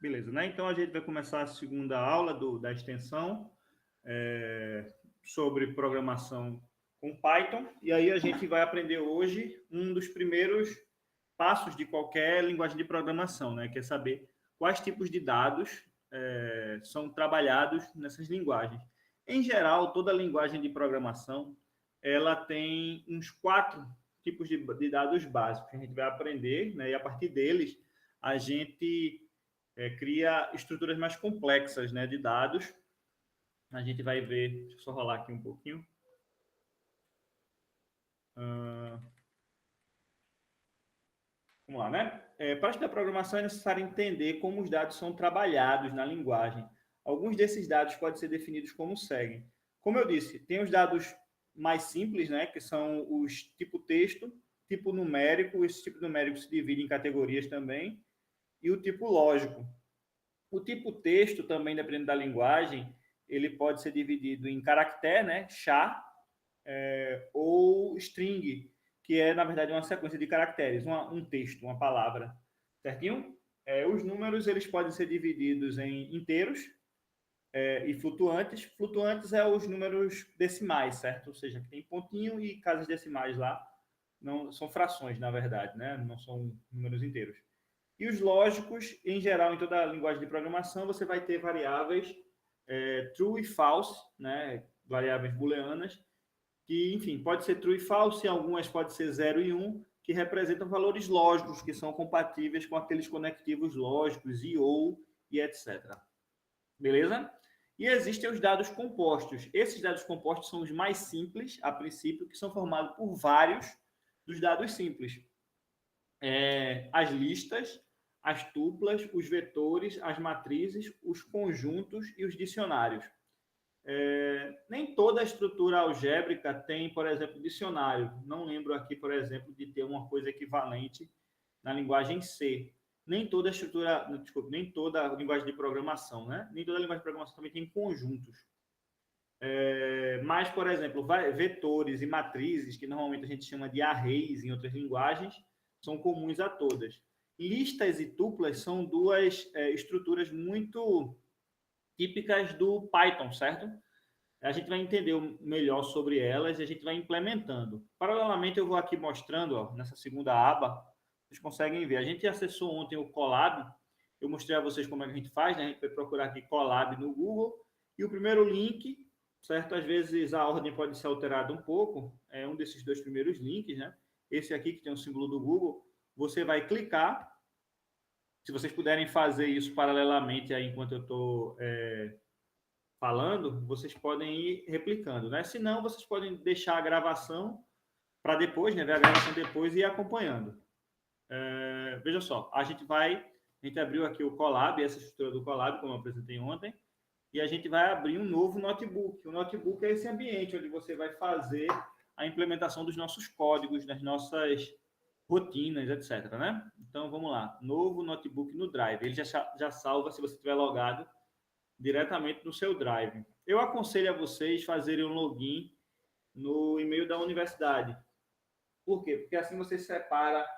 Beleza, né? Então a gente vai começar a segunda aula da extensão sobre programação com Python. E aí a gente vai aprender hoje um dos primeiros passos de qualquer linguagem de programação, né? Que é saber quais tipos de dados são trabalhados nessas linguagens. Em geral, toda linguagem de programação ela tem uns 4 tipos de dados básicos que a gente vai aprender, né? E a partir deles a gente cria estruturas mais complexas, né, de dados. A gente vai ver, deixa eu só rolar aqui um pouquinho. Vamos lá, né? Para estudar programação é necessário entender como os dados são trabalhados na linguagem. Alguns desses dados podem ser definidos como seguem. Como eu disse, tem os dados mais simples, né, que são os tipo texto, tipo numérico, esse tipo numérico se divide em categorias também, e o tipo lógico. O tipo texto também, dependendo da linguagem, ele pode ser dividido em caractere, né, SHA, ou string, que é, na verdade, uma sequência de caracteres, um texto, uma palavra, certinho? Os números, eles podem ser divididos em inteiros e flutuantes. Flutuantes é os números decimais, certo? Ou seja, que tem pontinho e casas decimais lá. Não, são frações, na verdade, né? Não são números inteiros. E os lógicos, em geral, em toda a linguagem de programação, você vai ter variáveis true e false, né? Variáveis booleanas, que, enfim, pode ser true e false, e algumas pode ser 0 e 1, que representam valores lógicos, que são compatíveis com aqueles conectivos lógicos, e ou, e etc. Beleza? E existem os dados compostos. Esses dados compostos são os mais simples, a princípio, que são formados por vários dos dados simples. As listas, as tuplas, os vetores, as matrizes, os conjuntos e os dicionários. Nem toda estrutura algébrica tem, por exemplo, dicionário. Não lembro aqui, por exemplo, de ter uma coisa equivalente na linguagem C. Nem toda estrutura, desculpa, nem toda linguagem de programação, né? Nem toda linguagem de programação também tem conjuntos. Mas, por exemplo, vetores e matrizes, que normalmente a gente chama de arrays em outras linguagens, são comuns a todas. Listas e tuplas são duas estruturas muito típicas do Python, certo? A gente vai entender melhor sobre elas e a gente vai implementando. Paralelamente, eu vou aqui mostrando, ó, nessa segunda aba, vocês conseguem ver. A gente acessou ontem o Colab, eu mostrei a vocês como é que a gente faz, né? A gente vai procurar aqui Colab no Google, e o primeiro link, certo? Às vezes a ordem pode ser alterada um pouco, é um desses dois primeiros links, né? Esse aqui que tem o símbolo do Google, você vai clicar. Se vocês puderem fazer isso paralelamente aí enquanto eu estou falando, vocês podem ir replicando, né? Se não, vocês podem deixar a gravação para depois, né? Ver a gravação depois e ir acompanhando. Veja só, a gente abriu aqui o Colab, essa estrutura do Colab, como eu apresentei ontem, e a gente vai abrir um novo notebook. O notebook é esse ambiente onde você vai fazer a implementação dos nossos códigos, das nossas rotinas, etc, né? Então, vamos lá. Novo notebook no Drive. Ele já salva, se você estiver logado, diretamente no seu Drive. Eu aconselho a vocês fazerem um login no e-mail da universidade. Por quê? Porque assim você separa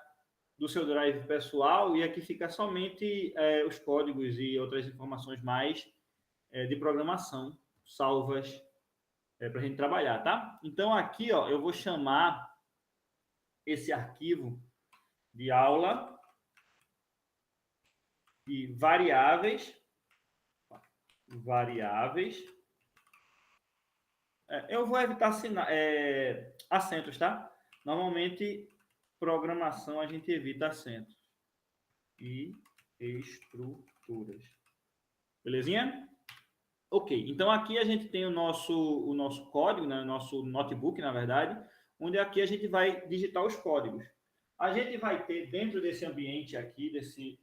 do seu Drive pessoal e aqui fica somente os códigos e outras informações mais de programação salvas para a gente trabalhar, tá? Então aqui, ó, eu vou chamar esse arquivo de aula de variáveis. Eu vou evitar acentos, tá? Normalmente, programação a gente evita acentos. E estruturas. Belezinha? Ok, então aqui a gente tem o nosso código, né? O nosso notebook, na verdade, onde aqui a gente vai digitar os códigos. A gente vai ter, dentro desse ambiente aqui, desse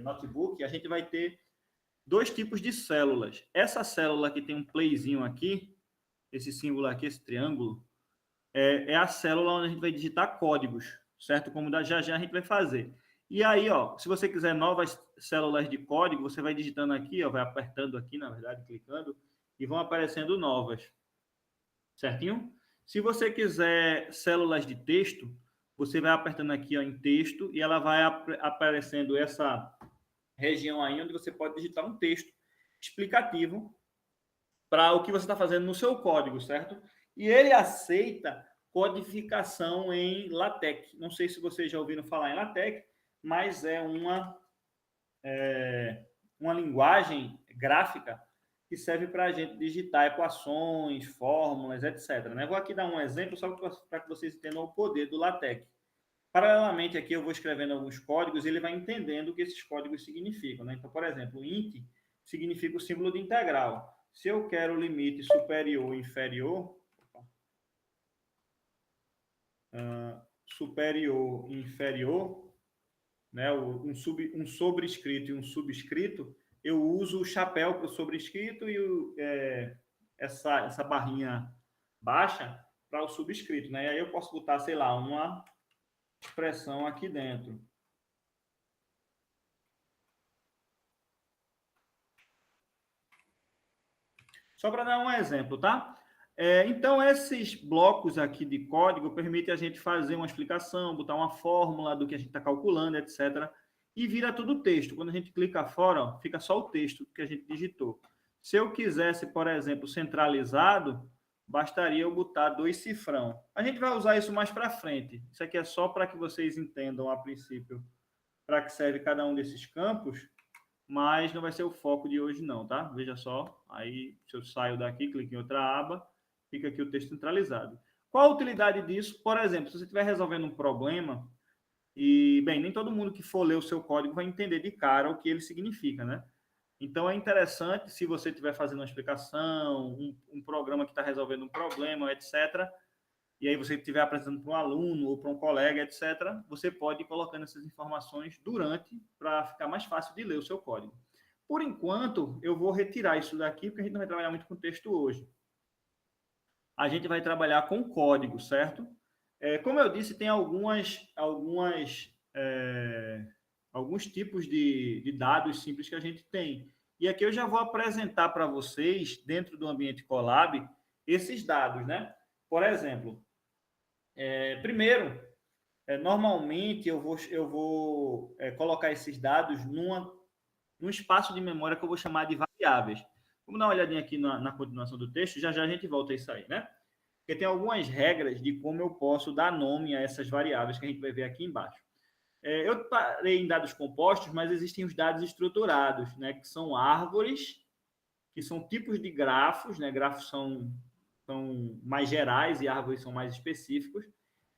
notebook, a gente vai ter dois tipos de células. Essa célula que tem um playzinho aqui, esse símbolo aqui, esse triângulo, é a célula onde a gente vai digitar códigos, certo? Como já a gente vai fazer. E aí, ó, se você quiser novas células de código, você vai digitando aqui, ó, vai apertando aqui, na verdade, clicando, e vão aparecendo novas, certinho? Se você quiser células de texto, você vai apertando aqui, ó, em texto, e ela vai aparecendo região aí onde você pode digitar um texto explicativo para o que você está fazendo no seu código, certo? E ele aceita codificação em LaTeX. Não sei se vocês já ouviram falar em LaTeX, mas é uma linguagem gráfica que serve para a gente digitar equações, fórmulas, etc. Né? Vou aqui dar um exemplo só para que vocês entendam o poder do LaTeX. Paralelamente, aqui eu vou escrevendo alguns códigos e ele vai entendendo o que esses códigos significam. Né? Então, por exemplo, int significa o símbolo de integral. Se eu quero o limite superior ou inferior, superior e inferior, né? Um sobrescrito e um subscrito, eu uso o chapéu para o sobrescrito e essa barrinha baixa para o subscrito. Né? E aí eu posso botar, sei lá, uma expressão aqui dentro. Só para dar um exemplo, tá? Então, esses blocos aqui de código permitem a gente fazer uma explicação, botar uma fórmula do que a gente está calculando, etc. E vira tudo texto. Quando a gente clica fora, ó, fica só o texto que a gente digitou. Se eu quisesse, por exemplo, centralizado, bastaria eu botar 2 cifrão. A gente vai usar isso mais para frente. Isso aqui é só para que vocês entendam, a princípio, para que serve cada um desses campos, mas não vai ser o foco de hoje não, tá? Veja só, aí se eu saio daqui, clico em outra aba, fica aqui o texto centralizado. Qual a utilidade disso? Por exemplo, se você estiver resolvendo um problema, e, bem, nem todo mundo que for ler o seu código vai entender de cara o que ele significa, né? Então, é interessante, se você estiver fazendo uma explicação, um programa que está resolvendo um problema, etc., e aí você estiver apresentando para um aluno ou para um colega, etc., você pode ir colocando essas informações durante para ficar mais fácil de ler o seu código. Por enquanto, eu vou retirar isso daqui, porque a gente não vai trabalhar muito com texto hoje. A gente vai trabalhar com código, certo? Como eu disse, tem alguns tipos de dados simples que a gente tem. E aqui eu já vou apresentar para vocês, dentro do ambiente Colab, esses dados, né? Por exemplo, primeiro, normalmente eu vou colocar esses dados num espaço de memória que eu vou chamar de variáveis. Vamos dar uma olhadinha aqui na continuação do texto, já já a gente volta a isso aí, né? Porque tem algumas regras de como eu posso dar nome a essas variáveis que a gente vai ver aqui embaixo. Eu parei em dados compostos, mas existem os dados estruturados, né? Que são árvores, que são tipos de grafos, né? Grafos são mais gerais e árvores são mais específicos,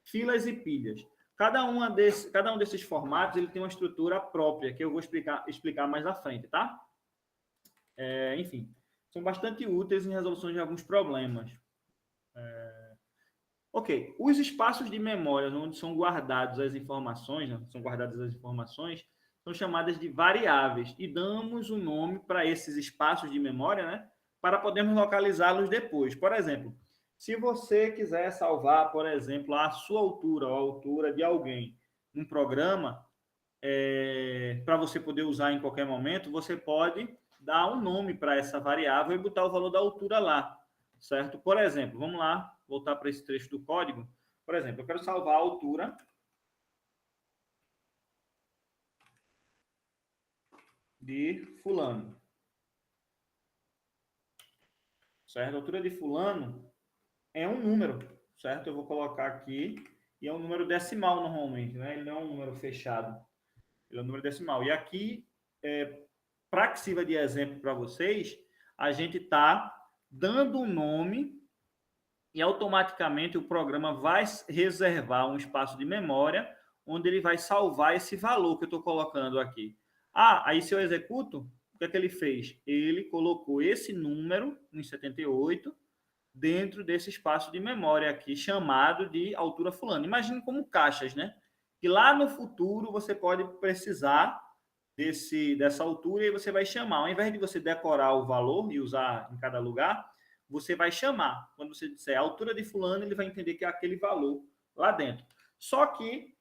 filas e pilhas. Cada um desses formatos ele tem uma estrutura própria, que eu vou explicar mais à frente, tá? Enfim, são bastante úteis em resolução de alguns problemas. Ok, os espaços de memória onde são guardadas as informações, né? São chamadas de variáveis e damos um nome para esses espaços de memória, né? Para podermos localizá-los depois. Por exemplo, se você quiser salvar, por exemplo, a sua altura ou a altura de alguém num programa, para você poder usar em qualquer momento, você pode dar um nome para essa variável e botar o valor da altura lá, certo? Por exemplo, vamos lá, voltar para esse trecho do código. Por exemplo, eu quero salvar a altura de fulano, certo? A altura de fulano é um número, certo? Eu vou colocar aqui, e é um número decimal normalmente, né? Ele não é um número fechado, ele é um número decimal. E aqui, para que sirva de exemplo para vocês, a gente está dando um nome e automaticamente o programa vai reservar um espaço de memória onde ele vai salvar esse valor que eu estou colocando aqui. Aí se eu executo, o que é que ele fez? Ele colocou esse número, 178, dentro desse espaço de memória aqui, chamado de altura fulano. Imagine como caixas, né? Que lá no futuro você pode precisar dessa altura e você vai chamar. Ao invés de você decorar o valor e usar em cada lugar, você vai chamar. Quando você disser a altura de fulano, ele vai entender que é aquele valor lá dentro. Só que,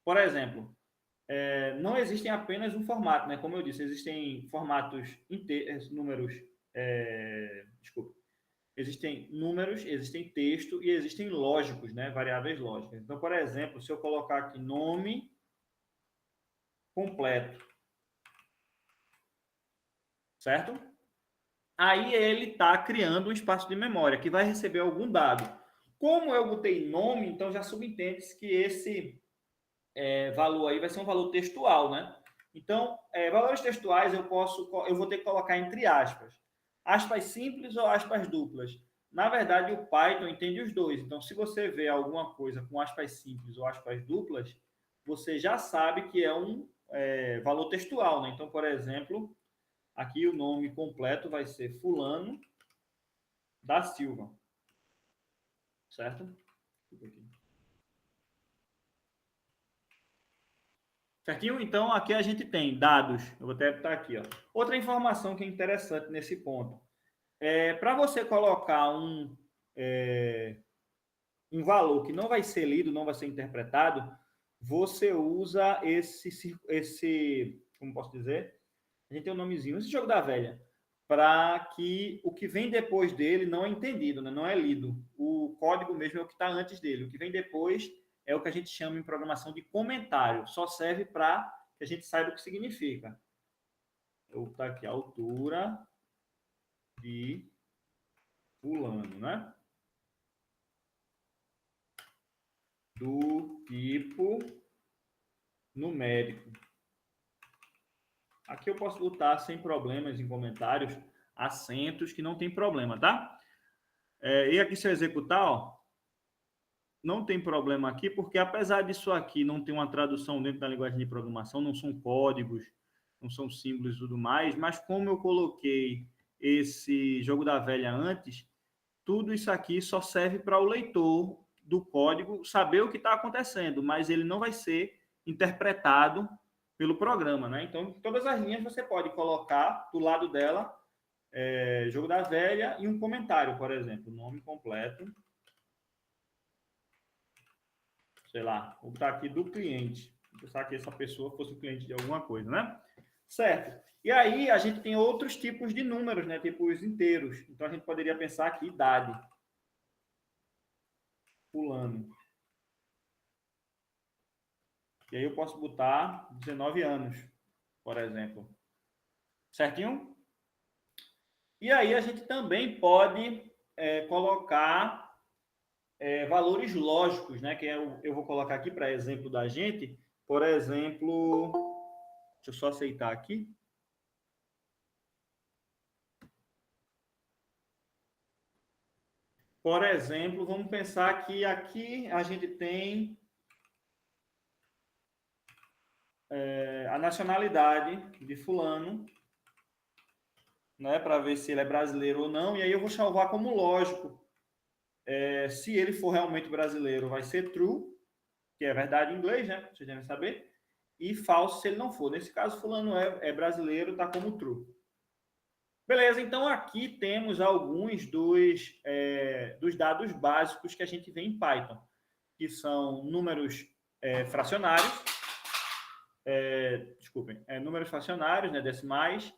por exemplo, não existem apenas um formato, né? Como eu disse, existem formatos números, desculpa, existem números, existem texto e existem lógicos, né? Variáveis lógicas. Então, por exemplo, se eu colocar aqui nome completo. Certo? Aí ele está criando um espaço de memória que vai receber algum dado. Como eu botei nome, então já subentende-se que esse valor aí vai ser um valor textual, né? Então, valores textuais eu vou ter que colocar entre aspas. Aspas simples ou aspas duplas. Na verdade, o Python entende os dois. Então, se você vê alguma coisa com aspas simples ou aspas duplas, você já sabe que é um valor textual, né? Então, por exemplo, aqui o nome completo vai ser Fulano da Silva. Certo? Certinho? Então, aqui a gente tem dados. Eu vou até botar aqui. Ó. Outra informação que é interessante nesse ponto. Para você colocar um valor que não vai ser lido, não vai ser interpretado, você usa como posso dizer? A gente tem um nomezinho, esse jogo da velha, para que o que vem depois dele não é entendido, né? Não é lido. O código mesmo é o que está antes dele. O que vem depois é o que a gente chama em programação de comentário. Só serve para que a gente saiba o que significa. Eu vou botar aqui a altura de fulano, né? Do tipo numérico. Aqui eu posso botar sem problemas em comentários acentos que não tem problema, tá? E aqui se eu executar, ó, não tem problema aqui, porque apesar disso aqui não ter uma tradução dentro da linguagem de programação, não são códigos, não são símbolos e tudo mais, mas como eu coloquei esse jogo da velha antes, tudo isso aqui só serve para o leitor do código saber o que está acontecendo, mas ele não vai ser interpretado pelo programa, né? Então, todas as linhas você pode colocar do lado dela jogo da velha e um comentário, por exemplo, nome completo, sei lá, vou botar aqui do cliente, vou pensar que essa pessoa fosse o cliente de alguma coisa, né? Certo. E aí a gente tem outros tipos de números, né? Tipo os inteiros. Então a gente poderia pensar aqui idade. Fulano. E aí eu posso botar 19 anos, por exemplo. Certinho? E aí a gente também pode colocar valores lógicos, né? Que eu vou colocar aqui para exemplo da gente. Por exemplo, deixa eu só aceitar aqui. Por exemplo, vamos pensar que aqui a gente tem a nacionalidade de fulano, né, para ver se ele é brasileiro ou não, e aí eu vou salvar como lógico. Se ele for realmente brasileiro, vai ser true, que é verdade em inglês, né? Vocês devem saber. E falso se ele não for. Nesse caso, fulano é brasileiro, tá como true. Beleza, então aqui temos alguns dos dados básicos que a gente vê em Python, que são números fracionários, números fracionários, né, decimais,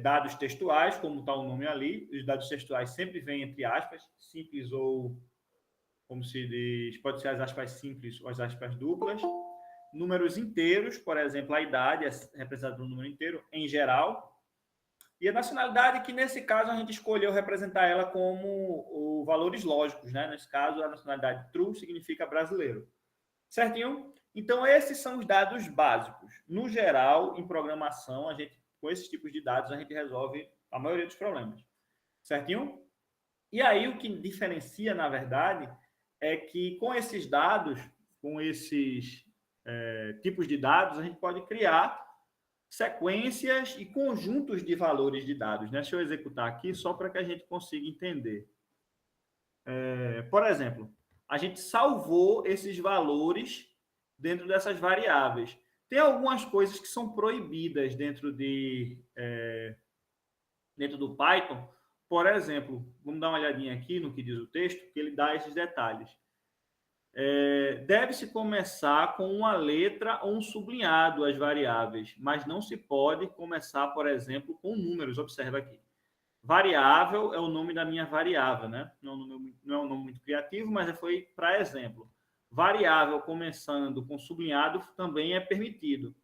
dados textuais, como está o nome ali. Os dados textuais sempre vêm entre aspas, simples ou, como se diz, pode ser as aspas simples ou as aspas duplas. Números inteiros, por exemplo, a idade é representada por um número inteiro, em geral. E a nacionalidade, que nesse caso a gente escolheu representar ela como valores lógicos, né? Nesse caso, a nacionalidade true significa brasileiro. Certinho? Então, esses são os dados básicos. No geral, em programação, com esses tipos de dados, a gente resolve a maioria dos problemas. Certinho? E aí, o que diferencia, na verdade, é que com esses dados, com esses tipos de dados, a gente pode criar sequências e conjuntos de valores de dados. Né? Deixa eu executar aqui só para que a gente consiga entender. Por exemplo, a gente salvou esses valores dentro dessas variáveis. Tem algumas coisas que são proibidas dentro do Python. Por exemplo, vamos dar uma olhadinha aqui no que diz o texto, que ele dá esses detalhes. Deve-se começar com uma letra ou um sublinhado as variáveis, mas não se pode começar, por exemplo, com números. Observa aqui. Variável é o nome da minha variável, né? Não é um nome muito criativo, mas foi para exemplo. variável começando com sublinhado também é permitido.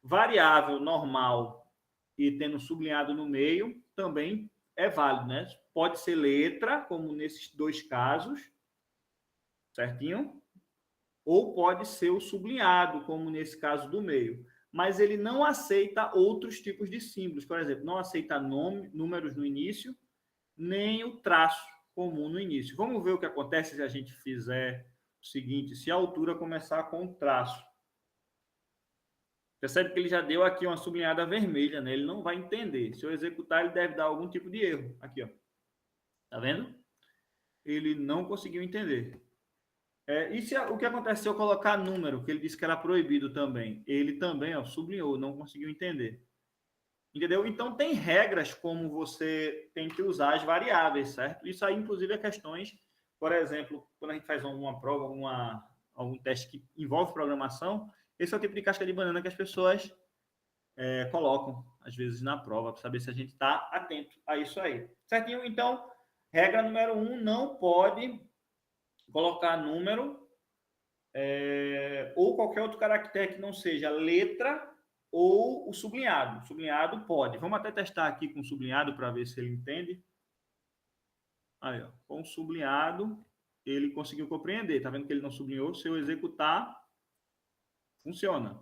Variável normal e tendo sublinhado no meio também é válido, né? Pode ser letra, como nesses dois casos, certinho? Ou pode ser o sublinhado, como nesse caso do meio. Mas ele não aceita outros tipos de símbolos. Por exemplo, não aceita números no início, nem o traço comum no início. Vamos ver o que acontece se a gente fizer o seguinte, se a altura começar com o traço. Percebe que ele já deu aqui uma sublinhada vermelha, né? Ele não vai entender. Se eu executar, ele deve dar algum tipo de erro. Aqui, ó. Tá vendo? Ele não conseguiu entender. E se, o que acontece se eu colocar número, que ele disse que era proibido também? Ele também, ó, sublinhou, não conseguiu entender. Entendeu? Então, tem regras como você tem que usar as variáveis, certo? Isso aí, inclusive, é questões, por exemplo, quando a gente faz alguma prova, algum teste que envolve programação, esse é o tipo de casca de banana que as pessoas colocam, às vezes, na prova, para saber se a gente está atento a isso aí. Certinho? Então, regra número 1, não pode colocar número ou qualquer outro caractere que não seja letra ou o sublinhado. Sublinhado pode. Vamos até testar aqui com sublinhado para ver se ele entende. Aí, ó, com sublinhado, ele conseguiu compreender. Tá vendo que ele não sublinhou? Se eu executar, funciona.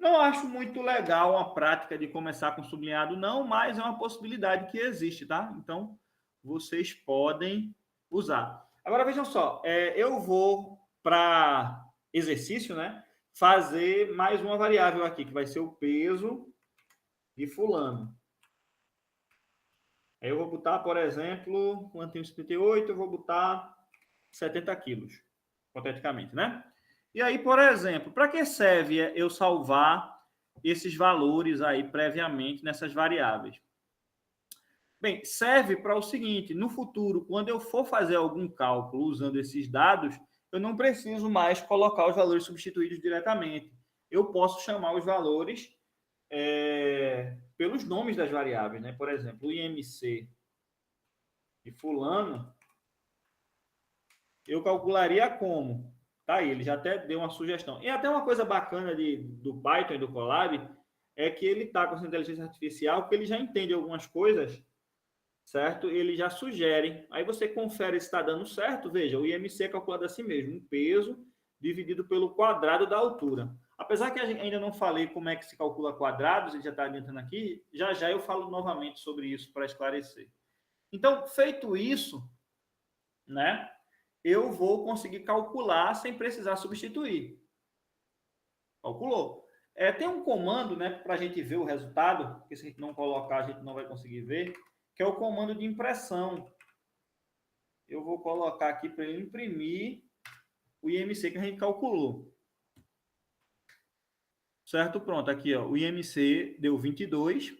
Não acho muito legal a prática de começar com sublinhado, não, mas é uma possibilidade que existe, tá? Então, vocês podem usar. Agora, vejam só, eu vou para exercício, né? Fazer mais uma variável aqui, que vai ser o peso de fulano. Aí eu vou botar, por exemplo, quanto tem 78, eu vou botar 70 quilos, hipoteticamente, né? E aí, por exemplo, para que serve eu salvar esses valores aí previamente nessas variáveis? Bem, serve para o seguinte, no futuro, quando eu for fazer algum cálculo usando esses dados, eu não preciso mais colocar os valores substituídos diretamente. Eu posso chamar os valores pelos nomes das variáveis, né? Por exemplo, o IMC de fulano, eu calcularia como? Tá aí, ele já até deu uma sugestão. E até uma coisa bacana do Python e do Colab é que ele está com essa inteligência artificial, que ele já entende algumas coisas, certo? Ele já sugere. Aí você confere se está dando certo. Veja, o IMC é calculado assim mesmo, um peso dividido pelo quadrado da altura. Apesar que ainda não falei como é que se calcula quadrados, ele já está adiantando aqui, já já eu falo novamente sobre isso para esclarecer. Então, feito isso, né, eu vou conseguir calcular sem precisar substituir. Calculou. Tem um comando, né, para a gente ver o resultado, que se a gente não colocar, a gente não vai conseguir ver, que é o comando de impressão. Eu vou colocar aqui para ele imprimir o IMC que a gente calculou. Certo? Pronto, aqui ó, o IMC deu 22,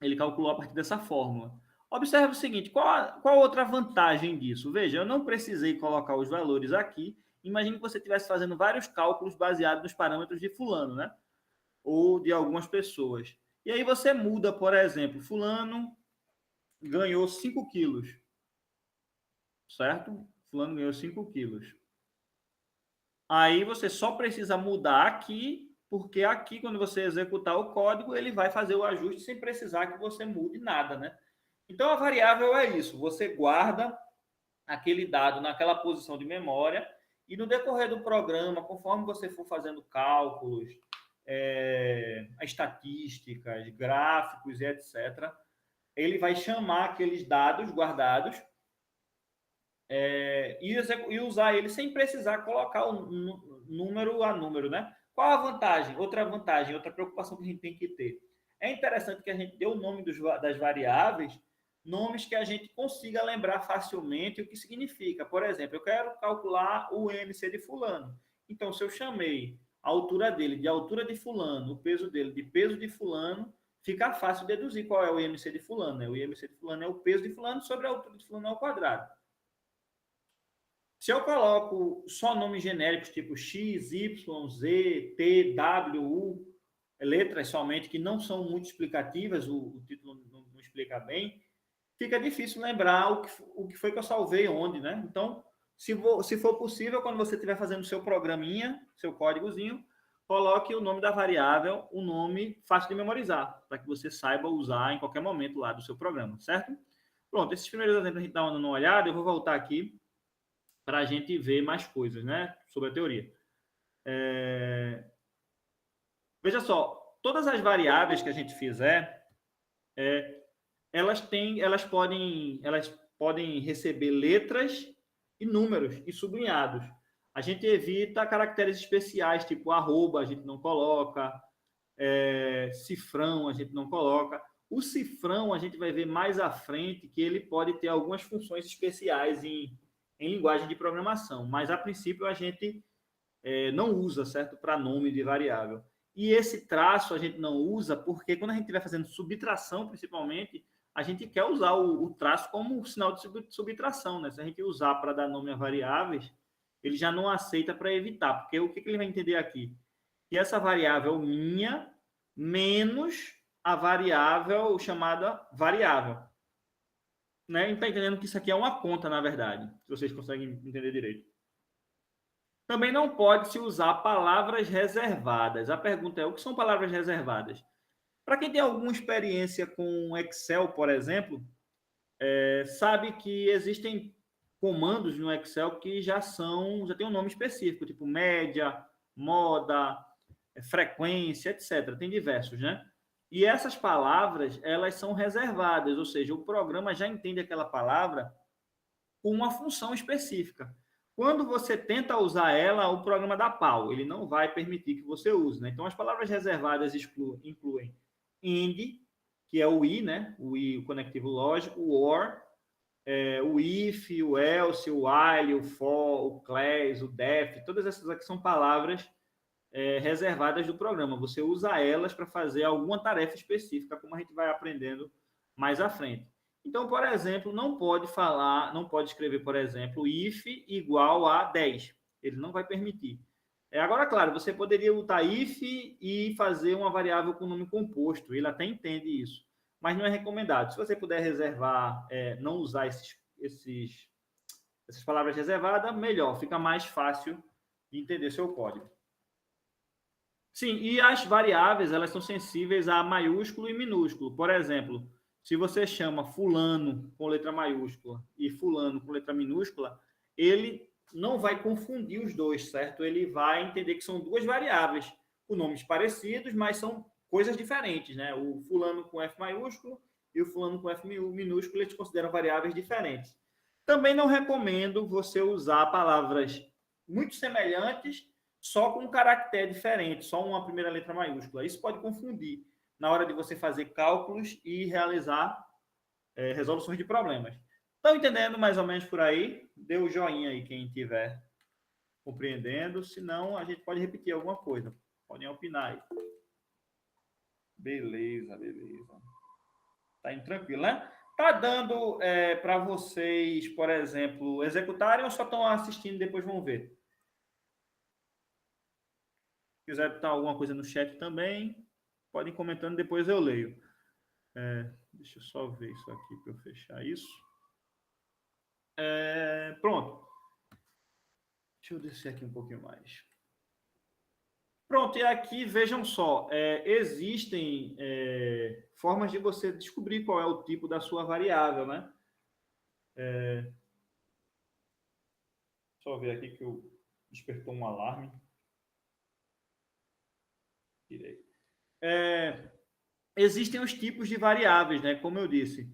ele calculou a partir dessa fórmula. Observe o seguinte, qual outra vantagem disso? Veja, eu não precisei colocar os valores aqui. Imagine que você estivesse fazendo vários cálculos baseados nos parâmetros de fulano, né? Ou de algumas pessoas. E aí você muda, por exemplo, fulano ganhou 5 quilos. Certo? Fulano ganhou 5 quilos. Aí você só precisa mudar aqui, porque aqui, quando você executar o código, ele vai fazer o ajuste sem precisar que você mude nada, né? Então, a variável é isso. Você guarda aquele dado naquela posição de memória e no decorrer do programa, conforme você for fazendo cálculos, estatísticas, gráficos e etc., ele vai chamar aqueles dados guardados e usar ele sem precisar colocar o número a número, né? Qual a vantagem? Outra preocupação que a gente tem que ter. É interessante que a gente dê o nome das variáveis, nomes que a gente consiga lembrar facilmente o que significa. Por exemplo, eu quero calcular o IMC de fulano. Então, se eu chamei a altura dele de altura de fulano, o peso dele de peso de fulano, fica fácil deduzir qual é o IMC de fulano, né? O IMC de fulano é o peso de fulano sobre a altura de fulano ao quadrado. Se eu coloco só nomes genéricos tipo X, Y, Z, T, W, U, letras somente que não são muito explicativas, o título não explica bem, fica difícil lembrar o que foi que eu salvei onde, né? Então, Se for possível, quando você estiver fazendo o seu programinha, seu códigozinho, coloque o nome da variável, um nome fácil de memorizar, para que você saiba usar em qualquer momento lá do seu programa, certo? Pronto, esses primeiros exemplos a gente dá uma olhada, eu vou voltar aqui para a gente ver mais coisas, né, sobre a teoria. Veja só, todas as variáveis que a gente fizer, elas podem receber letras e números e sublinhados. A gente evita caracteres especiais, tipo arroba, a gente não coloca, cifrão, a gente não coloca. O cifrão, a gente vai ver mais à frente que ele pode ter algumas funções especiais em linguagem de programação, mas a princípio a gente não usa, certo? Para nome de variável. E esse traço a gente não usa porque quando a gente estiver fazendo subtração, principalmente, a gente quer usar o traço como sinal de subtração, né? Se a gente usar para dar nome a variáveis, ele já não aceita para evitar, porque o que ele vai entender aqui? Que essa variável minha menos a variável chamada variável. Né? Está entendendo que isso aqui é uma conta, na verdade, se vocês conseguem entender direito. Também não pode se usar palavras reservadas. A pergunta é, o que são palavras reservadas? Para quem tem alguma experiência com Excel, por exemplo, sabe que existem comandos no Excel que já tem um nome específico, tipo média, moda, frequência, etc. Tem diversos, né? E essas palavras, elas são reservadas, ou seja, o programa já entende aquela palavra com uma função específica. Quando você tenta usar ela, o programa dá pau, ele não vai permitir que você use. Né? Então, as palavras reservadas incluem AND, que é o I, né? O I, o conectivo lógico, o OR, o IF, o ELSE, o WHILE, o FOR, o CLAS, o DEF, todas essas aqui são palavras reservadas do programa. Você usa elas para fazer alguma tarefa específica, como a gente vai aprendendo mais à frente. Então, por exemplo, não pode escrever, por exemplo, if igual a 10. Ele não vai permitir. Agora, claro, você poderia botar if e fazer uma variável com nome composto. Ele até entende isso. Mas não é recomendado. Se você puder reservar, não usar essas palavras reservadas, melhor. Fica mais fácil de entender seu código. Sim, e as variáveis, elas são sensíveis a maiúsculo e minúsculo. Por exemplo, se você chama fulano com letra maiúscula e fulano com letra minúscula, ele não vai confundir os dois, certo? Ele vai entender que são duas variáveis com nomes parecidos, mas são coisas diferentes, né? O fulano com F maiúsculo e o fulano com F minúsculo, eles consideram variáveis diferentes. Também não recomendo você usar palavras muito semelhantes só com um caractere diferente, só uma primeira letra maiúscula. Isso pode confundir na hora de você fazer cálculos e realizar resoluções de problemas. Estão entendendo mais ou menos por aí? Dê o joinha aí quem estiver compreendendo, senão a gente pode repetir alguma coisa. Podem opinar aí. Beleza. Tá indo tranquilo, né? Tá dando para vocês, por exemplo, executarem ou só estão assistindo e depois vão ver? Se quiser botar alguma coisa no chat também, podem comentando, depois eu leio. Deixa eu só ver isso aqui para eu fechar isso. Pronto. Deixa eu descer aqui um pouquinho mais. Pronto, e aqui, vejam só, existem formas de você descobrir qual é o tipo da sua variável, né? Só ver aqui que despertou um alarme. Tirei. Existem os tipos de variáveis, né? Como eu disse.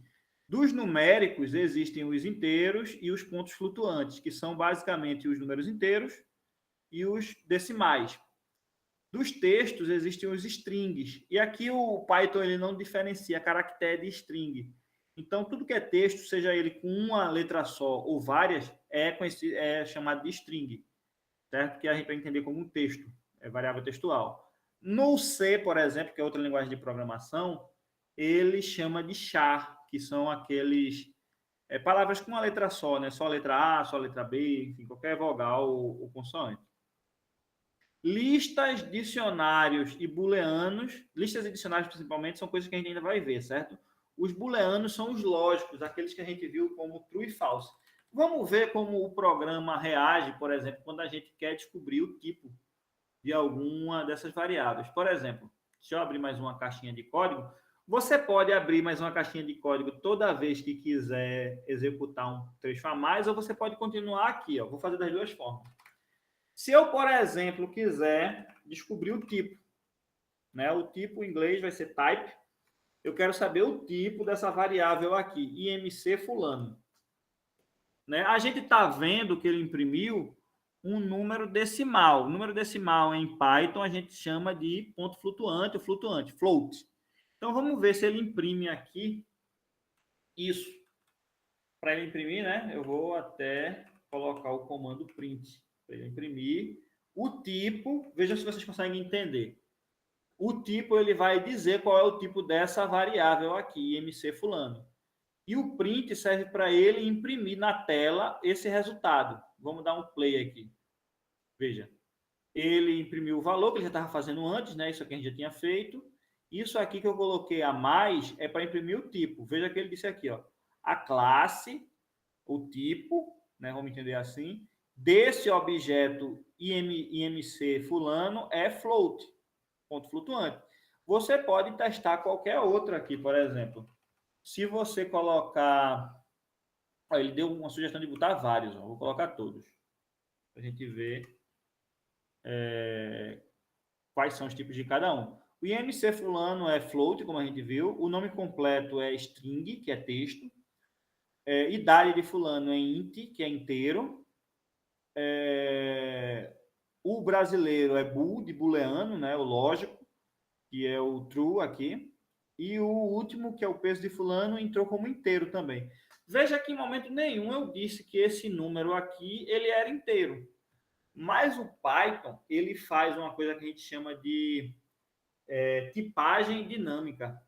Dos numéricos, existem os inteiros e os pontos flutuantes, que são basicamente os números inteiros e os decimais. Dos textos, existem os strings. E aqui o Python ele não diferencia caractere de string. Então, tudo que é texto, seja ele com uma letra só ou várias, é chamado de string. Certo? Que a gente vai entender como um texto, variável textual. No C, por exemplo, que é outra linguagem de programação, ele chama de char, que são aqueles palavras com uma letra só, né? Só a letra A, só a letra B, enfim, qualquer vogal ou consoante. Listas, dicionários e booleanos, listas e dicionários principalmente, são coisas que a gente ainda vai ver, certo? Os booleanos são os lógicos, aqueles que a gente viu como true e false. Vamos ver como o programa reage, por exemplo, quando a gente quer descobrir o tipo de alguma dessas variáveis. Por exemplo, deixa eu abrir mais uma caixinha de código. Você pode abrir mais uma caixinha de código toda vez que quiser executar um trecho a mais, ou você pode continuar aqui. Ó. Vou fazer das duas formas. Se eu, por exemplo, quiser descobrir o tipo, né? O tipo em inglês vai ser type. Eu quero saber o tipo dessa variável aqui, IMC fulano. Né? A gente está vendo que ele imprimiu um número decimal. O número decimal em Python a gente chama de ponto flutuante ou flutuante, float. Então vamos ver se ele imprime aqui isso. Para ele imprimir, né? Eu vou até colocar o comando print para ele imprimir. O tipo, veja se vocês conseguem entender. O tipo ele vai dizer qual é o tipo dessa variável aqui, IMC fulano. E o print serve para ele imprimir na tela esse resultado. Vamos dar um play aqui. Veja, ele imprimiu o valor que ele já estava fazendo antes, né? Isso aqui a gente já tinha feito. Isso aqui que eu coloquei a mais é para imprimir o tipo. Veja que ele disse aqui, ó, a classe, o tipo, né? Vamos entender assim, desse objeto IMC fulano é float, ponto flutuante. Você pode testar qualquer outro aqui, por exemplo. Se você colocar... Ó, ele deu uma sugestão de botar vários, ó. Vou colocar todos. Para a gente ver quais são os tipos de cada um. O IMC fulano é float, como a gente viu. O nome completo é string, que é texto. Idade de fulano é int, que é inteiro. O brasileiro é bool, de booleano, né? O lógico, que é o true aqui. E o último, que é o peso de fulano, entrou como inteiro também. Veja que em momento nenhum eu disse que esse número aqui ele era inteiro. Mas o Python ele faz uma coisa que a gente chama de tipagem dinâmica.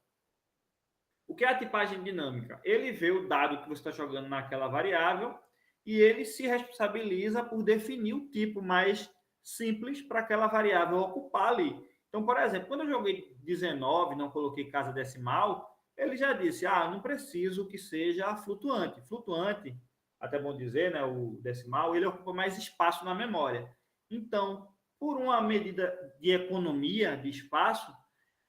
O que é a tipagem dinâmica? Ele vê o dado que você está jogando naquela variável e ele se responsabiliza por definir o tipo mais simples para aquela variável ocupar ali. Então, por exemplo, quando eu joguei 19, não coloquei casa decimal, ele já disse, não preciso que seja flutuante. Flutuante, até bom dizer, né, o decimal, ele ocupa mais espaço na memória. Então, por uma medida de economia de espaço,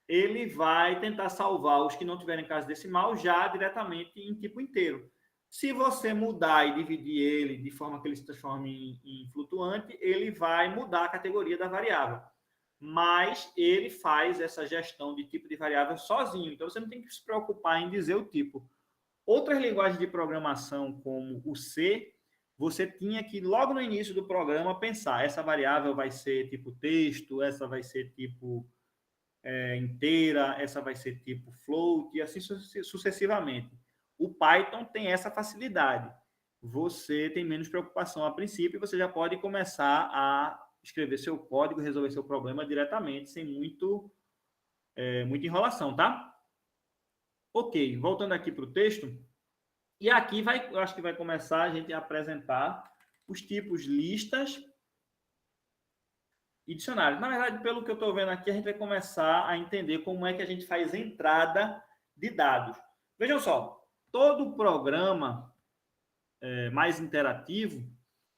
ele vai tentar salvar os que não tiverem casa decimal já diretamente em tipo inteiro. Se você mudar e dividir ele de forma que ele se transforme em flutuante, ele vai mudar a categoria da variável. Mas ele faz essa gestão de tipo de variável sozinho. Então, você não tem que se preocupar em dizer o tipo. Outras linguagens de programação, como o C, você tinha que, logo no início do programa, pensar, essa variável vai ser tipo texto, essa vai ser tipo inteira, essa vai ser tipo float, e assim sucessivamente. O Python tem essa facilidade. Você tem menos preocupação a princípio e você já pode começar a escrever seu código, resolver seu problema diretamente, sem muita enrolação, tá? Ok, voltando aqui para o texto. E aqui eu acho que vai começar a gente a apresentar os tipos listas e dicionários. Na verdade, pelo que eu estou vendo aqui, a gente vai começar a entender como é que a gente faz entrada de dados. Vejam só, todo programa mais interativo,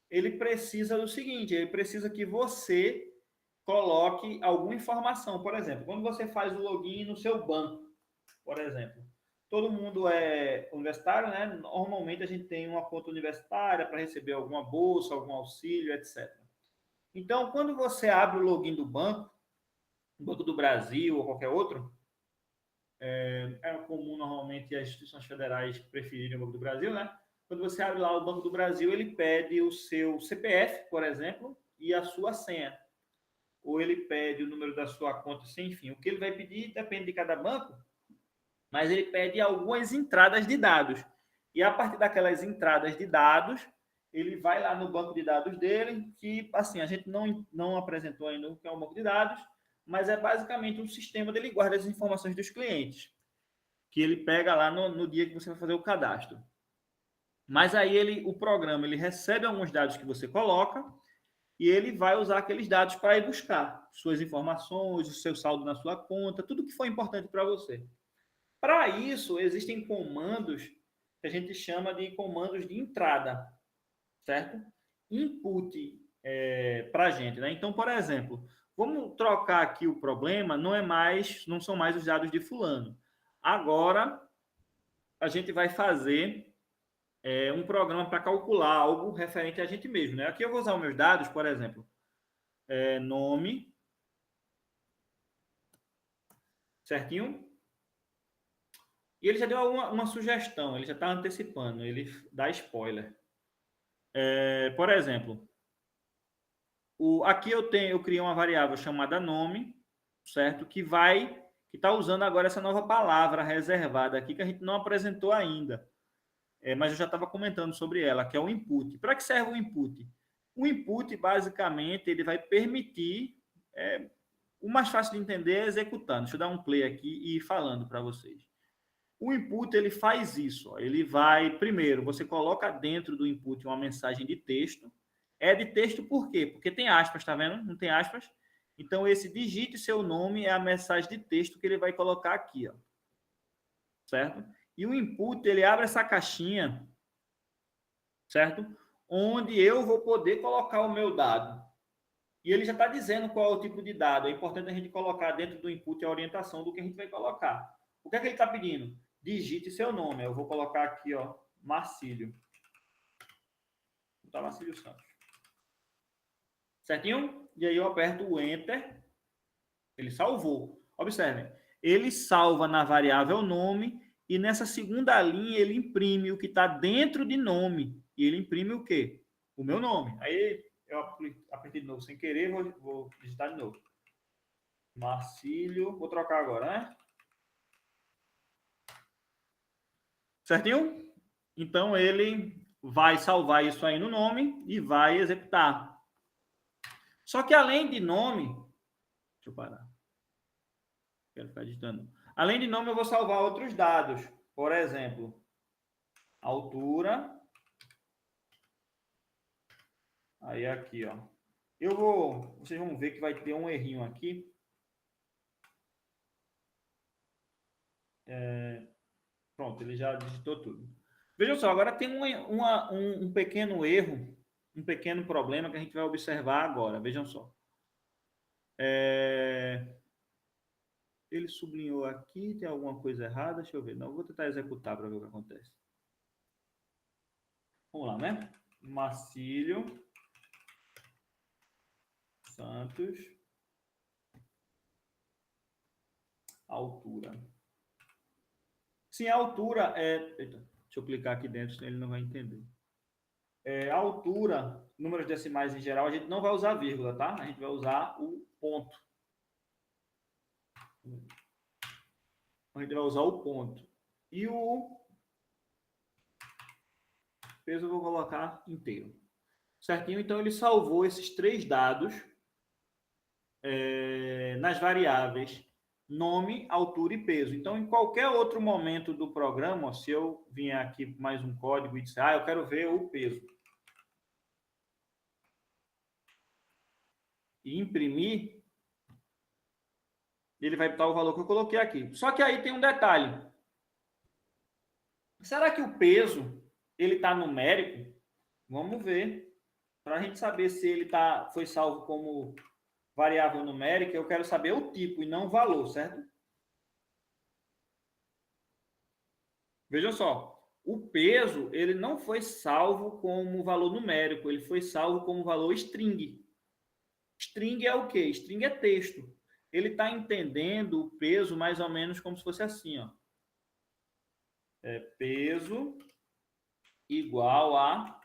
ele precisa do seguinte, ele precisa que você coloque alguma informação. Por exemplo, quando você faz o login no seu banco, por exemplo, todo mundo é universitário, né? Normalmente a gente tem uma conta universitária para receber alguma bolsa, algum auxílio, etc. Então, quando você abre o login do banco, Banco do Brasil ou qualquer outro, é comum normalmente as instituições federais preferirem o Banco do Brasil, né? Quando você abre lá o Banco do Brasil, ele pede o seu CPF, por exemplo, e a sua senha. Ou ele pede o número da sua conta sem fim. O que ele vai pedir depende de cada banco, mas ele pede algumas entradas de dados. E a partir daquelas entradas de dados, ele vai lá no banco de dados dele, que assim, a gente não apresentou ainda o que é um banco de dados, mas é basicamente um sistema dele guarda as informações dos clientes, que ele pega lá no dia que você vai fazer o cadastro. Mas aí o programa ele recebe alguns dados que você coloca e ele vai usar aqueles dados para ir buscar suas informações, o seu saldo na sua conta, tudo que for importante para você. Para isso, existem comandos que a gente chama de comandos de entrada. certo? Input para a gente, né? Então, por exemplo, vamos trocar aqui o problema, não são mais os dados de fulano. Agora, a gente vai fazer um programa para calcular algo referente a gente mesmo, né? Aqui eu vou usar os meus dados, por exemplo, nome, certinho? E ele já deu uma sugestão, ele já está antecipando, ele dá spoiler. Por exemplo, aqui eu criei uma variável chamada nome, certo? Que está usando agora essa nova palavra reservada aqui que a gente não apresentou ainda. Mas eu já estava comentando sobre ela, que é o input. Para que serve o input? O input, basicamente, ele vai permitir, o mais fácil de entender é executando. Deixa eu dar um play aqui e ir falando para vocês. O input, ele faz isso. Ó. Ele vai, primeiro, você coloca dentro do input uma mensagem de texto. É de texto por quê? Porque tem aspas, tá vendo? Não tem aspas? Então, esse digite seu nome é a mensagem de texto que ele vai colocar aqui, ó. Certo? E o input, ele abre essa caixinha, certo? Onde eu vou poder colocar o meu dado. E ele já está dizendo qual é o tipo de dado. É importante a gente colocar dentro do input a orientação do que a gente vai colocar. O que é que ele está pedindo? Digite seu nome. Eu vou colocar aqui, ó, Marcílio. Vou botar Marcílio Santos. Certinho? E aí eu aperto o Enter. Ele salvou. Observem. Ele salva na variável nome e nessa segunda linha ele imprime o que está dentro de nome. E ele imprime o quê? O meu nome. Aí eu apertei de novo sem querer, vou digitar de novo. Marcílio. Vou trocar agora, né? Certinho? Então ele vai salvar isso aí no nome e vai executar. Só que além de nome, deixa eu parar. Quero ficar digitando. Além de nome, eu vou salvar outros dados. Por exemplo, altura. Aí aqui, ó. Vocês vão ver que vai ter um errinho aqui. Pronto, ele já digitou tudo. Vejam só, agora tem um pequeno erro, um pequeno problema que a gente vai observar agora. Vejam só. Ele sublinhou aqui, tem alguma coisa errada? Deixa eu ver. Não, vou tentar executar para ver o que acontece. Vamos lá, né? Marcílio Santos. Altura. Sim, a altura é... Eita, deixa eu clicar aqui dentro, senão ele não vai entender. A altura, números decimais em geral, a gente não vai usar vírgula, tá? A gente vai usar o ponto. A gente vai usar o ponto. E o peso eu vou colocar inteiro. Certinho? Então, ele salvou esses três dados nas variáveis nome, altura e peso. Então, em qualquer outro momento do programa, ó, se eu vier aqui mais um código e disser, eu quero ver o peso, e imprimir, ele vai botar o valor que eu coloquei aqui. Só que aí tem um detalhe. Será que o peso ele está numérico? Vamos ver. Para a gente saber se ele foi salvo como variável numérica, eu quero saber o tipo e não o valor, certo? Veja só, o peso ele não foi salvo como valor numérico, ele foi salvo como valor string. String é o quê? String é texto. Ele está entendendo o peso mais ou menos como se fosse assim, ó. Peso igual a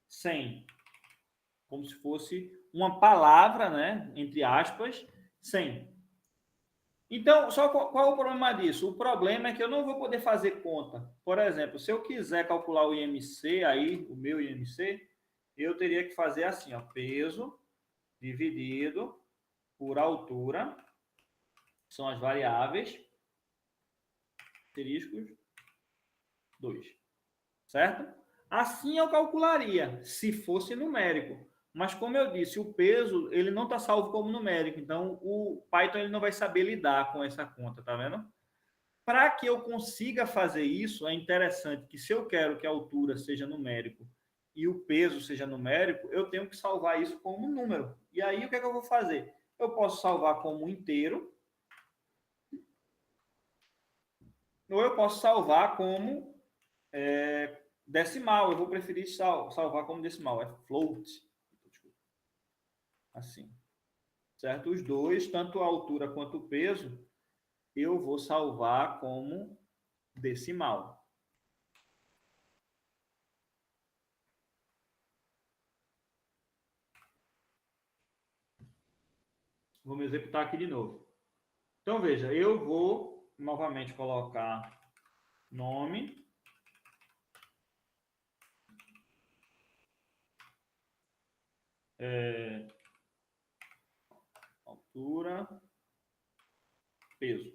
100. Como se fosse uma palavra, né? Entre aspas, 100. Então, só qual é o problema disso? O problema é que eu não vou poder fazer conta. Por exemplo, se eu quiser calcular o IMC, aí, o meu IMC, eu teria que fazer assim, ó, peso dividido por altura, são as variáveis, asteriscos 2, certo? Assim eu calcularia, se fosse numérico. Mas como eu disse, o peso ele não está salvo como numérico, então o Python ele não vai saber lidar com essa conta, tá vendo? Para que eu consiga fazer isso, é interessante que se eu quero que a altura seja numérico e o peso seja numérico, eu tenho que salvar isso como número. E aí, o que é que eu vou fazer? Eu posso salvar como inteiro, ou eu posso salvar como decimal. Eu vou preferir salvar como decimal, é float. Assim, certo? Os dois, tanto a altura quanto o peso, eu vou salvar como decimal. Vamos executar aqui de novo. Então, veja, eu vou novamente colocar nome, altura, peso.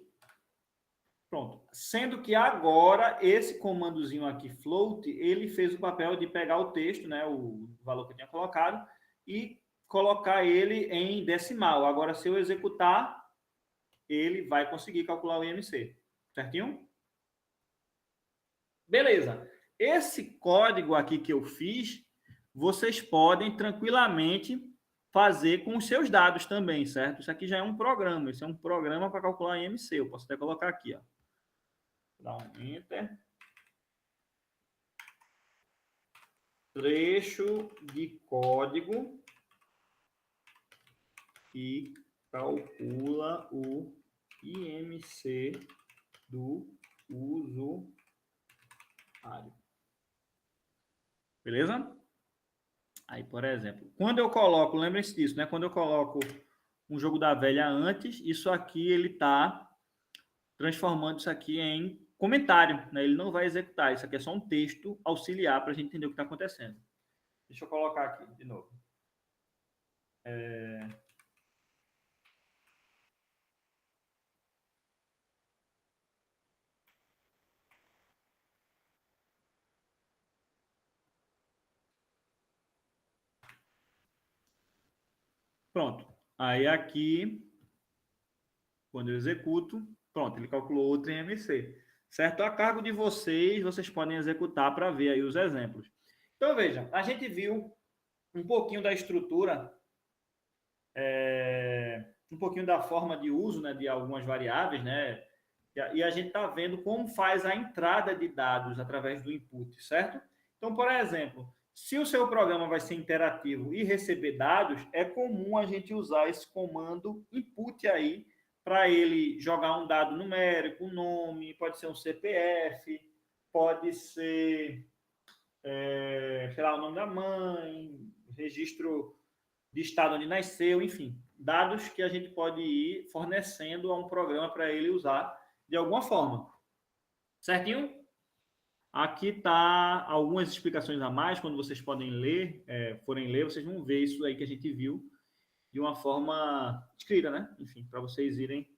Pronto. Sendo que agora, esse comandozinho aqui, float, ele fez o papel de pegar o texto, né, o valor que eu tinha colocado, e colocar ele em decimal. Agora, se eu executar, ele vai conseguir calcular o IMC. Certinho? Beleza. Esse código aqui que eu fiz, vocês podem tranquilamente fazer com os seus dados também, certo? Isso aqui já é um programa. Isso é um programa para calcular IMC. Eu posso até colocar aqui, ó. Dá um Enter. Trecho de código e calcula o IMC do usuário. Beleza? Aí, por exemplo, quando eu coloco, lembrem-se disso, né? Quando eu coloco um jogo da velha antes, isso aqui ele está transformando isso aqui em comentário, né? Ele não vai executar, isso aqui é só um texto auxiliar para a gente entender o que está acontecendo. Deixa eu colocar aqui de novo. Pronto. Aí aqui, quando eu executo, pronto, ele calculou outro IMC. Certo? A cargo de vocês, vocês podem executar para ver aí os exemplos. Então, veja, a gente viu um pouquinho da estrutura, um pouquinho da forma de uso, né, de algumas variáveis, né? E a gente está vendo como faz a entrada de dados através do input, certo? Então, por exemplo, se o seu programa vai ser interativo e receber dados, é comum a gente usar esse comando input aí para ele jogar um dado numérico, um nome, pode ser um CPF, pode ser, sei lá, o nome da mãe, registro de estado onde nasceu, enfim, dados que a gente pode ir fornecendo a um programa para ele usar de alguma forma. Certinho? Aqui está algumas explicações a mais, quando vocês podem ler, forem ler, vocês vão ver isso aí que a gente viu de uma forma escrita, né? Enfim, para vocês irem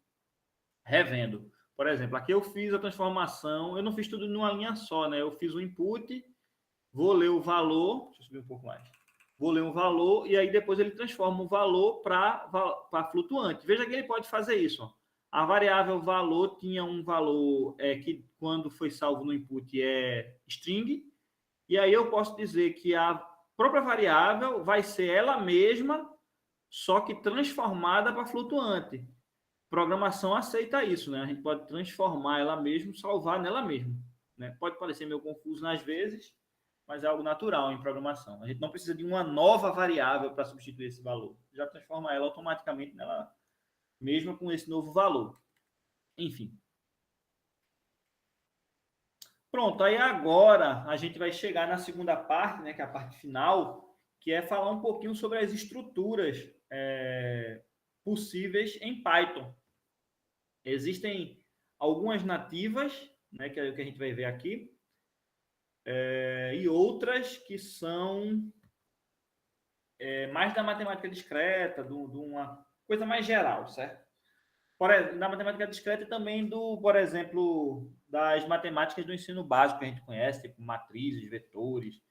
revendo. Por exemplo, aqui eu fiz a transformação, eu não fiz tudo numa linha só, né? Eu fiz o input, vou ler o valor, deixa eu subir um pouco mais. Vou ler um valor e aí depois ele transforma o valor para flutuante. Veja que ele pode fazer isso. Ó. A variável valor tinha um valor que, quando foi salvo no input, é string. E aí eu posso dizer que a própria variável vai ser ela mesma, só que transformada para flutuante. Programação aceita isso, né? A gente pode transformar ela mesma, salvar nela mesma. Né? Pode parecer meio confuso às vezes, mas é algo natural em programação. A gente não precisa de uma nova variável para substituir esse valor. Já transforma ela automaticamente nela mesma com esse novo valor. Enfim. Pronto, aí agora a gente vai chegar na segunda parte, né, que é a parte final, que é falar um pouquinho sobre as estruturas possíveis em Python. Existem algumas nativas, né, que é o que a gente vai ver aqui, e outras que são mais da matemática discreta, de uma coisa mais geral, certo? Da matemática discreta e também por exemplo, das matemáticas do ensino básico que a gente conhece, tipo matrizes, vetores.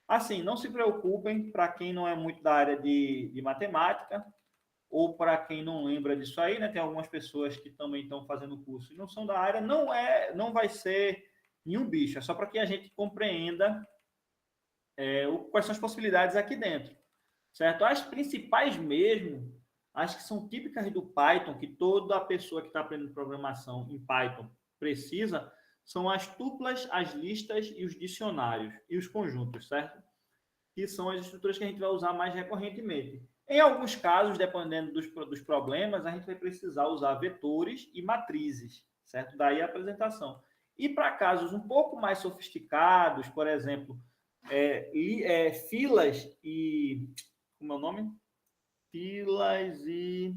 Assim, não se preocupem para quem não é muito da área de matemática ou para quem não lembra disso aí, né? Tem algumas pessoas que também estão fazendo curso e não são da área, não vai ser nenhum bicho, é só para que a gente compreenda quais são as possibilidades aqui dentro, certo? As principais mesmo, as que são típicas do Python, que toda pessoa que está aprendendo programação em Python precisa, são as tuplas, as listas e os dicionários e os conjuntos, certo? Que são as estruturas que a gente vai usar mais recorrentemente. Em alguns casos, dependendo dos problemas, a gente vai precisar usar vetores e matrizes, certo? Daí a apresentação. E para casos um pouco mais sofisticados, por exemplo, filas e... Como é o nome? Filas e...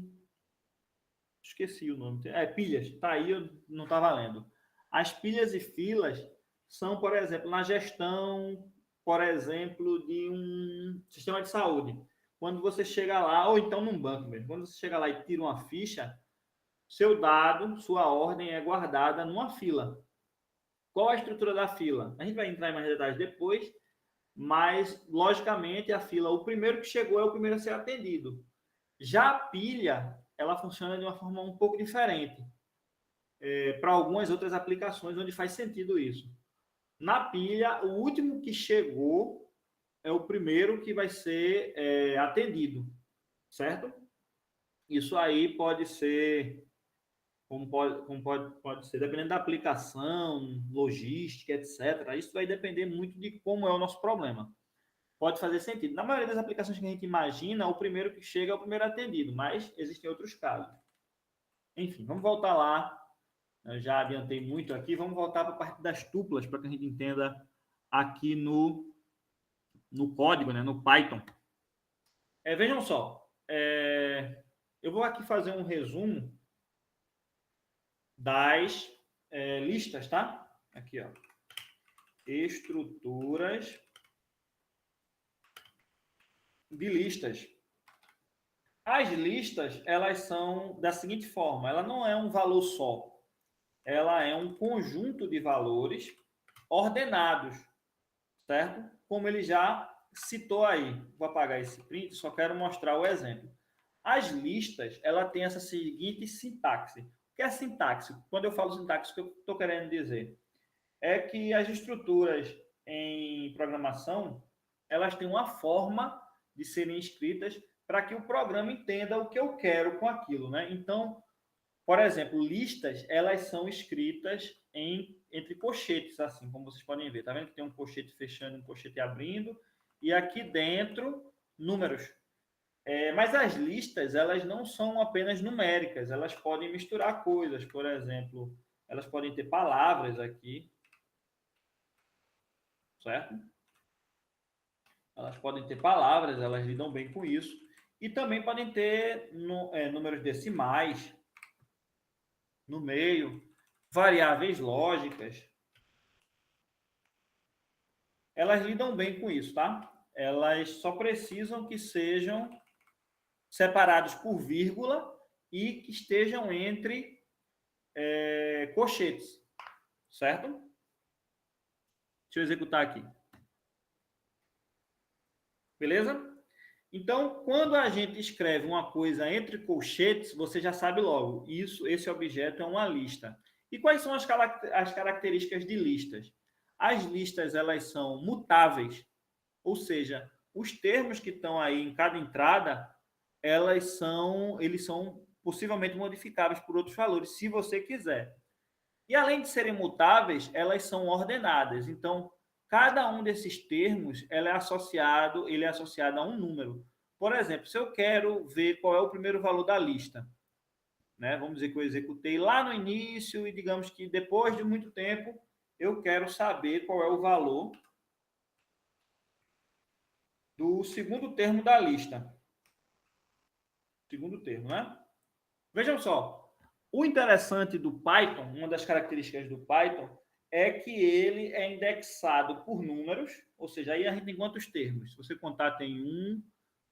Esqueci o nome. Pilhas. Tá aí, não está valendo. As pilhas e filas são, por exemplo, na gestão, por exemplo, de um sistema de saúde. Quando você chega lá, ou então num banco mesmo, quando você chega lá e tira uma ficha, seu dado, sua ordem é guardada numa fila. Qual a estrutura da fila? A gente vai entrar em mais detalhes depois, mas, logicamente, a fila, o primeiro que chegou é o primeiro a ser atendido. Já a pilha, ela funciona de uma forma um pouco diferente, para algumas outras aplicações onde faz sentido isso. Na pilha, o último que chegou é o primeiro que vai ser atendido, certo? Isso aí pode ser, pode ser, dependendo da aplicação, logística, etc. Isso vai depender muito de como é o nosso problema. Pode fazer sentido. Na maioria das aplicações que a gente imagina, o primeiro que chega é o primeiro atendido, mas existem outros casos. Enfim, vamos voltar lá. Eu já adiantei muito aqui. Vamos voltar para a parte das tuplas, para que a gente entenda aqui no código, né, no Python. Vejam só, eu vou aqui fazer um resumo das listas, tá? Aqui, ó. Estruturas de listas. As listas, elas são da seguinte forma, ela não é um valor só, ela é um conjunto de valores ordenados, certo? Como ele já citou aí. Vou apagar esse print, só quero mostrar o exemplo. As listas, ela tem essa seguinte sintaxe. O que é sintaxe? Quando eu falo sintaxe, o que eu estou querendo dizer? É que as estruturas em programação, elas têm uma forma de serem escritas para que o programa entenda o que eu quero com aquilo, né? Então, por exemplo, listas, elas são escritas entre colchetes, assim, como vocês podem ver. Tá vendo que tem um colchete fechando e um colchete abrindo? E aqui dentro, números. Mas as listas, elas não são apenas numéricas, elas podem misturar coisas. Por exemplo, elas podem ter palavras aqui, certo? Elas podem ter palavras, elas lidam bem com isso. E também podem ter números decimais no meio, variáveis lógicas. Elas lidam bem com isso, tá? Elas só precisam que sejam separados por vírgula e que estejam entre colchetes, certo? Deixa eu executar aqui. Beleza? Então, quando a gente escreve uma coisa entre colchetes, você já sabe logo, esse objeto é uma lista. E quais são as características de listas? As listas, elas são mutáveis, ou seja, os termos que estão aí em cada entrada, eles são possivelmente modificáveis por outros valores, se você quiser. E além de serem mutáveis, elas são ordenadas. Então, cada um desses termos ele é associado a um número. Por exemplo, se eu quero ver qual é o primeiro valor da lista, né? Vamos dizer que eu executei lá no início e digamos que depois de muito tempo eu quero saber qual é o valor do segundo termo da lista. Segundo termo, né? Vejam só, o interessante do Python, uma das características do Python, é que ele é indexado por números, ou seja, aí a gente tem quantos termos? Se você contar, tem 1,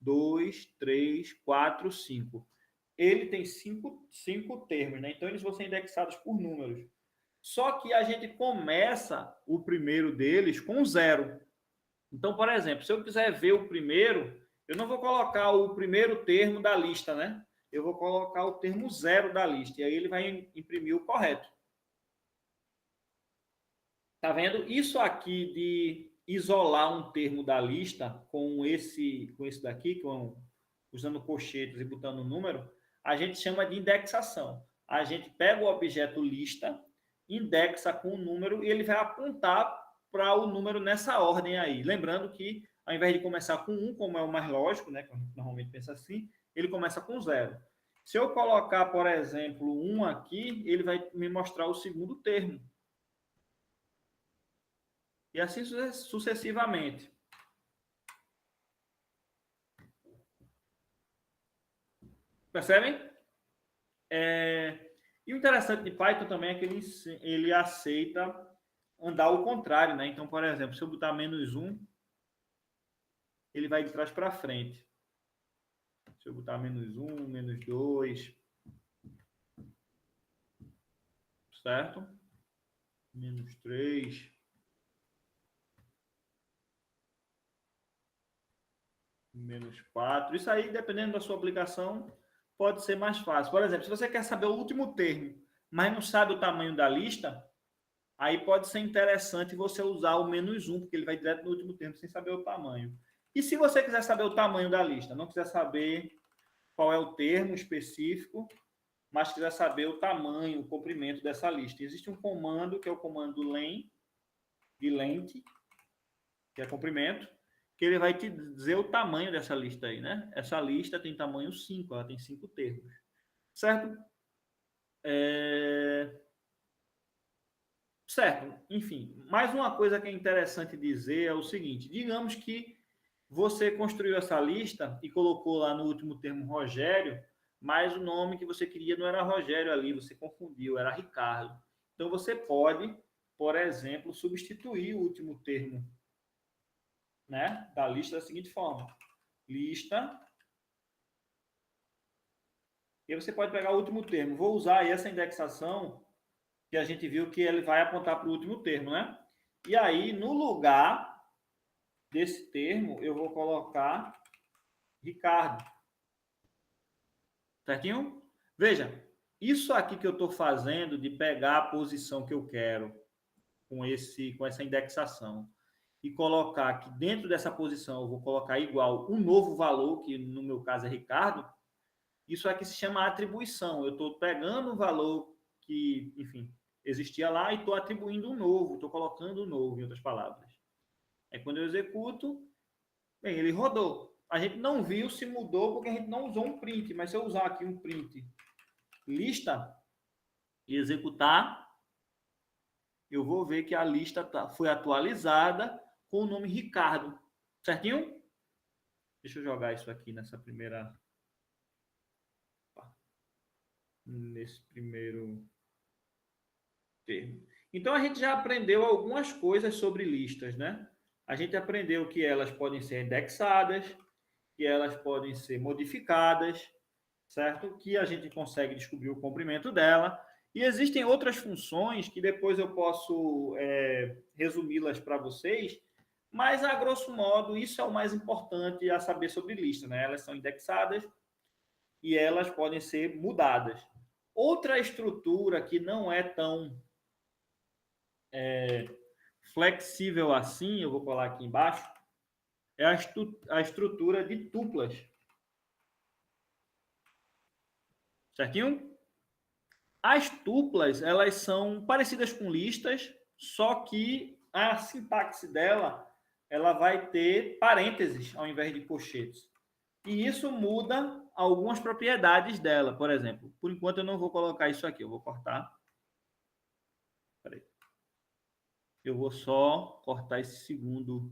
2, 3, 4, 5. Ele tem cinco termos, né? Então eles vão ser indexados por números. Só que a gente começa o primeiro deles com 0. Então, por exemplo, se eu quiser ver o primeiro, eu não vou colocar o primeiro termo da lista, né? Eu vou colocar o termo 0 da lista, e aí ele vai imprimir o correto. Tá vendo? Isso aqui isolar um termo da lista com esse daqui, usando colchetes e botando um número, a gente chama de indexação. A gente pega o objeto lista, indexa com o número e ele vai apontar para o número nessa ordem aí. Lembrando que, ao invés de começar com 1, como é o mais lógico, né, que a gente normalmente pensa assim, ele começa com 0. Se eu colocar, por exemplo, 1 aqui, ele vai me mostrar o segundo termo. E assim sucessivamente. Percebem? E o interessante de Python também é que ele aceita andar ao contrário, né? Então, por exemplo, se eu botar -1, ele vai de trás para frente. Se eu botar -1, -2, certo? -3. -4. Isso aí, dependendo da sua aplicação, pode ser mais fácil. Por exemplo, se você quer saber o último termo, mas não sabe o tamanho da lista, aí pode ser interessante você usar o -1, porque ele vai direto no último termo sem saber o tamanho. E se você quiser saber o tamanho da lista, não quiser saber qual é o termo específico, mas quiser saber o tamanho, o comprimento dessa lista, existe um comando que é o comando len, de length, que é comprimento, que ele vai te dizer o tamanho dessa lista aí, né? Essa lista tem tamanho 5, ela tem 5 termos, certo? Certo, enfim, mais uma coisa que é interessante dizer é o seguinte: digamos que você construiu essa lista e colocou lá no último termo Rogério, mas o nome que você queria não era Rogério ali, você confundiu, era Ricardo. Então você pode, por exemplo, substituir o último termo, né, da lista da seguinte forma: lista. E aí você pode pegar o último termo. Vou usar aí essa indexação que a gente viu que ele vai apontar para o último termo, né? E aí, no lugar desse termo, eu vou colocar Ricardo. Certinho? Veja, isso aqui que eu estou fazendo de pegar a posição que eu quero com essa indexação e colocar que dentro dessa posição eu vou colocar igual um novo valor, que no meu caso é Ricardo, isso aqui se chama atribuição. Eu estou pegando um valor que, enfim, existia lá e estou atribuindo um novo, estou colocando um novo, em outras palavras. É quando eu executo, bem, ele rodou. A gente não viu se mudou porque a gente não usou um print, mas se eu usar aqui um print lista e executar, eu vou ver que a lista foi atualizada com o nome Ricardo. Certinho? Deixa eu jogar isso aqui nesse primeiro termo. Então a gente já aprendeu algumas coisas sobre listas, né? A gente aprendeu que elas podem ser indexadas, que elas podem ser modificadas, certo? Que a gente consegue descobrir o comprimento dela. E existem outras funções que depois eu posso resumi-las para vocês, mas a grosso modo isso é o mais importante a saber sobre lista, né? Elas são indexadas e elas podem ser mudadas. Outra estrutura que não é tão flexível assim, eu vou colar aqui embaixo, é a estrutura de tuplas. Certinho? As tuplas, elas são parecidas com listas, só que a sintaxe dela, ela vai ter parênteses ao invés de colchetes. E isso muda algumas propriedades dela. Por exemplo, por enquanto eu não vou colocar isso aqui, eu vou cortar. Peraí. Eu vou só cortar essa segunda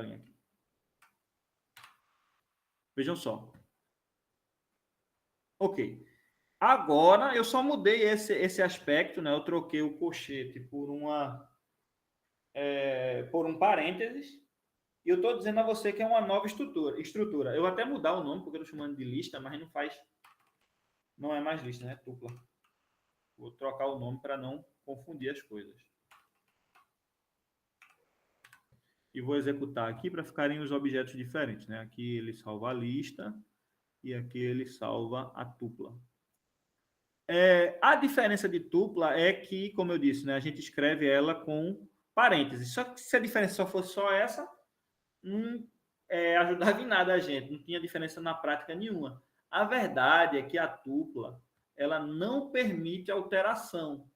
linha aqui. Vejam só. Ok. Agora eu só mudei esse aspecto, né? Eu troquei o colchete por um parênteses. E eu estou dizendo a você que é uma nova estrutura. Eu vou até mudar o nome, porque eu estou chamando de lista, mas não é mais lista, né? Tupla. Vou trocar o nome para não confundir as coisas. E vou executar aqui para ficarem os objetos diferentes, né? Aqui ele salva a lista e aqui ele salva a tupla. A diferença de tupla é que, como eu disse, né, a gente escreve ela com parênteses. Só que se a diferença só fosse só essa, não ajudava em nada a gente, não tinha diferença na prática nenhuma. A verdade é que a tupla ela não permite alteração,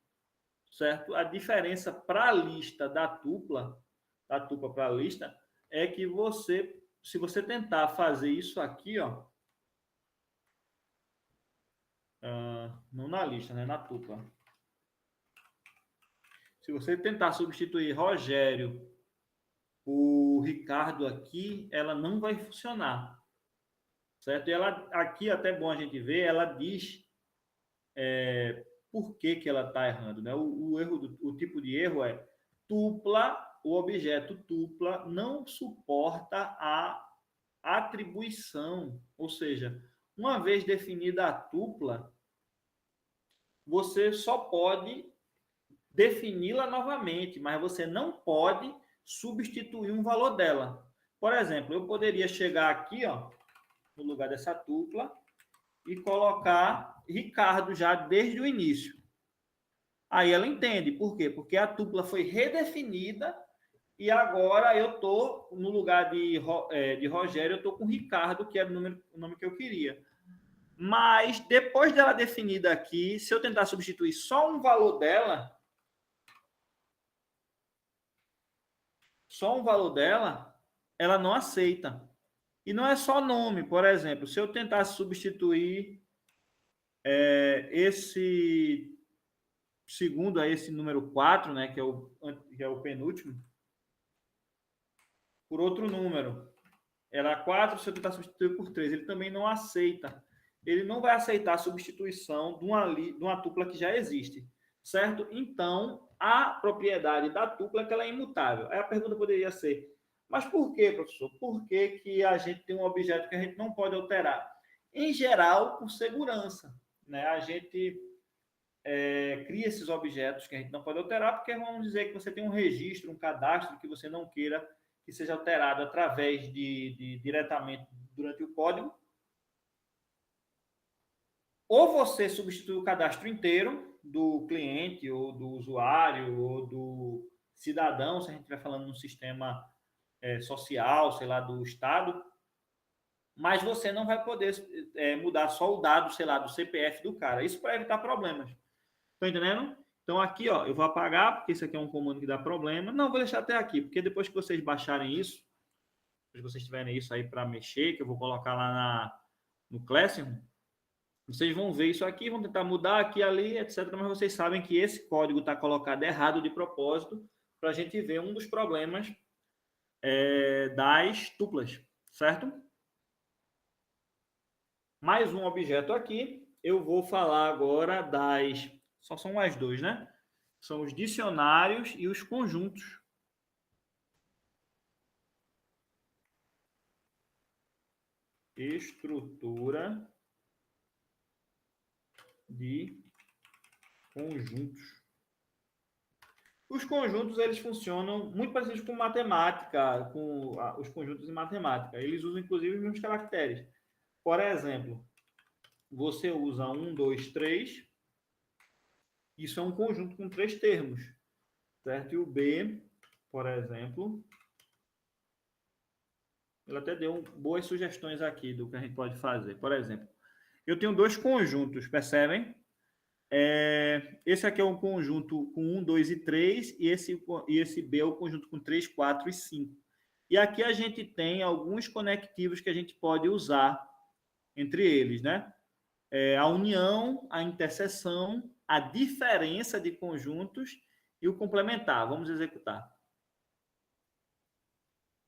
certo? A diferença para a lista da tupla para a lista, é que você, se você tentar fazer isso aqui, ó, não na lista, né, na tupla. Se você tentar substituir Rogério por Ricardo aqui, ela não vai funcionar, certo? E ela, aqui até bom a gente ver, ela diz por que que ela está errando, né? O erro, o tipo de erro é tupla, o objeto tupla não suporta a atribuição, ou seja, uma vez definida a tupla, você só pode defini-la novamente, mas você não pode substituir um valor dela. Por exemplo, eu poderia chegar aqui, ó, no lugar dessa tupla e colocar Ricardo já desde o início. Aí ela entende. Por quê? Porque a tupla foi redefinida e agora eu estou no lugar de Rogério, eu estou com Ricardo, que era o nome que eu queria. Mas depois dela definida aqui, se eu tentar substituir só um valor dela, ela não aceita. E não é só nome, por exemplo, se eu tentar substituir esse segundo a esse número 4, né, que é o penúltimo, por outro número, era 4, se eu tentar substituir por 3, ele também não aceita. Ele não vai aceitar a substituição de uma tupla que já existe, certo? Então, a propriedade da tupla é que ela é imutável. Aí a pergunta poderia ser, mas por que, professor? Por que que a gente tem um objeto que a gente não pode alterar? Em geral, por segurança, né? A gente cria esses objetos que a gente não pode alterar, porque vamos dizer que você tem um registro, um cadastro que você não queira que seja alterado através de diretamente durante o código. Ou você substitui o cadastro inteiro do cliente, ou do usuário, ou do cidadão, se a gente estiver falando num sistema social, sei lá, do Estado, mas você não vai poder mudar só o dado, sei lá, do CPF do cara. Isso para evitar problemas. Estão entendendo? Então aqui, ó, eu vou apagar, porque isso aqui é um comando que dá problema. Não, vou deixar até aqui, porque depois que vocês baixarem isso, depois que vocês tiverem isso aí para mexer, que eu vou colocar lá no Classroom, vocês vão ver isso aqui, vão tentar mudar aqui, ali, etc. Mas vocês sabem que esse código está colocado errado de propósito para a gente ver um dos problemas das tuplas, certo? Mais um objeto aqui. Eu vou falar agora das... Só são as dois, né? São os dicionários e os conjuntos. Estrutura de conjuntos. Os conjuntos, eles funcionam muito parecidos com matemática, com os conjuntos em matemática. Eles usam, inclusive, os mesmos caracteres. Por exemplo, você usa 1, 2, 3. Isso é um conjunto com 3 termos, certo? E o B, por exemplo, ele até deu boas sugestões aqui do que a gente pode fazer. Por exemplo, eu tenho 2 conjuntos, percebem? Esse aqui é um conjunto com 1, 2 e 3, e esse B é o conjunto com 3, 4 e 5. E aqui a gente tem alguns conectivos que a gente pode usar entre eles, né? A união, a interseção, a diferença de conjuntos e o complementar. Vamos executar.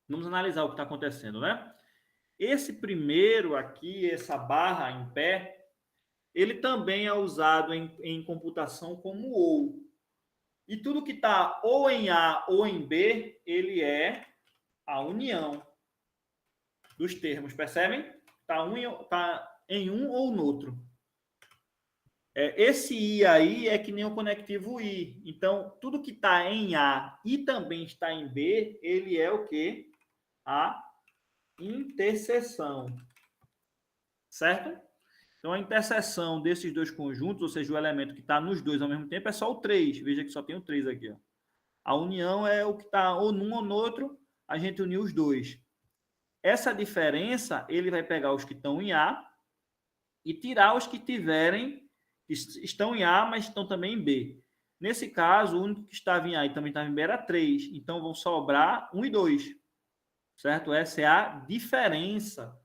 Vamos analisar o que está acontecendo, né? Esse primeiro aqui, essa barra em pé, ele também é usado em computação como ou. E tudo que está ou em A ou em B, ele é a união dos termos, percebem? Está em um ou no outro. Esse I aí é que nem o conectivo I. Então, tudo que está em A e também está em B, ele é o quê? A interseção. Certo? Então, a interseção desses dois conjuntos, ou seja, o elemento que está nos dois ao mesmo tempo, é só o 3. Veja que só tem o 3 aqui. Ó. A união é o que está ou num ou no outro, a gente uniu os dois. Essa diferença, ele vai pegar os que estão em A e tirar os que estão em A, mas estão também em B. Nesse caso, o único que estava em A e também estava em B era 3. Então, vão sobrar 1 e 2. Certo? Essa é a diferença.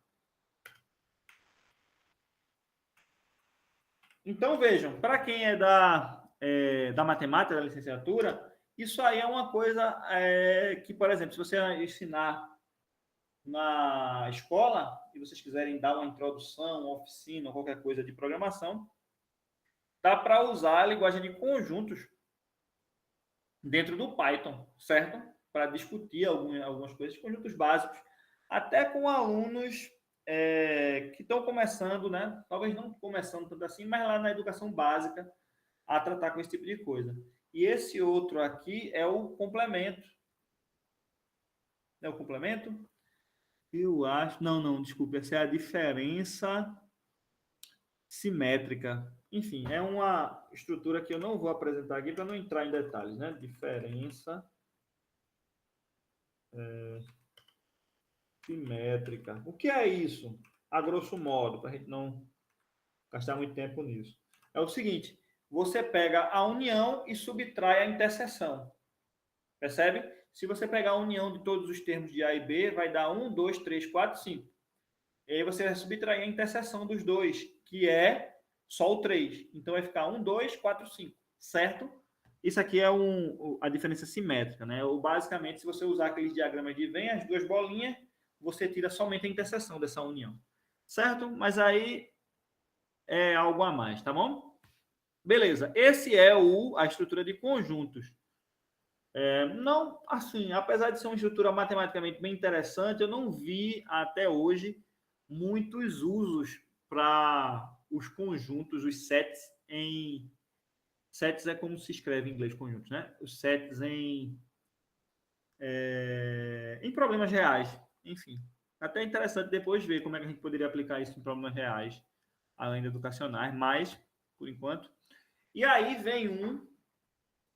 Então, vejam, para quem é da matemática, da licenciatura, isso aí é uma coisa que, por exemplo, se você ensinar na escola e vocês quiserem dar uma introdução, uma oficina, qualquer coisa de programação, dá para usar a linguagem de conjuntos dentro do Python, certo? Para discutir algumas coisas, conjuntos básicos, até com alunos que estão começando, né? Talvez não começando tanto assim, mas lá na educação básica, a tratar com esse tipo de coisa. E esse outro aqui é o complemento. É o complemento? Eu acho. Não, não, desculpe. Essa é a diferença simétrica. Enfim, é uma estrutura que eu não vou apresentar aqui para não entrar em detalhes, né? Diferença simétrica. O que é isso? A grosso modo, para a gente não gastar muito tempo nisso. É o seguinte: você pega a união e subtrai a interseção. Percebe? Se você pegar a união de todos os termos de A e B, vai dar 1, 2, 3, 4, 5. E aí você vai subtrair a interseção dos dois, que é só o 3. Então vai ficar 1, 2, 4, 5. Certo? Isso aqui é a diferença simétrica, né? Ou basicamente, se você usar aqueles diagramas de Venn, as duas bolinhas, você tira somente a interseção dessa união. Certo? Mas aí é algo a mais, tá bom? Beleza. Esse é a estrutura de conjuntos. Não, assim, apesar de ser uma estrutura matematicamente bem interessante, eu não vi até hoje muitos usos para os conjuntos, os sets em... Sets é como se escreve em inglês conjuntos, né? Os sets em problemas reais. Enfim, até interessante depois ver como é que a gente poderia aplicar isso em problemas reais, além de educacionais, mas, por enquanto. E aí vem um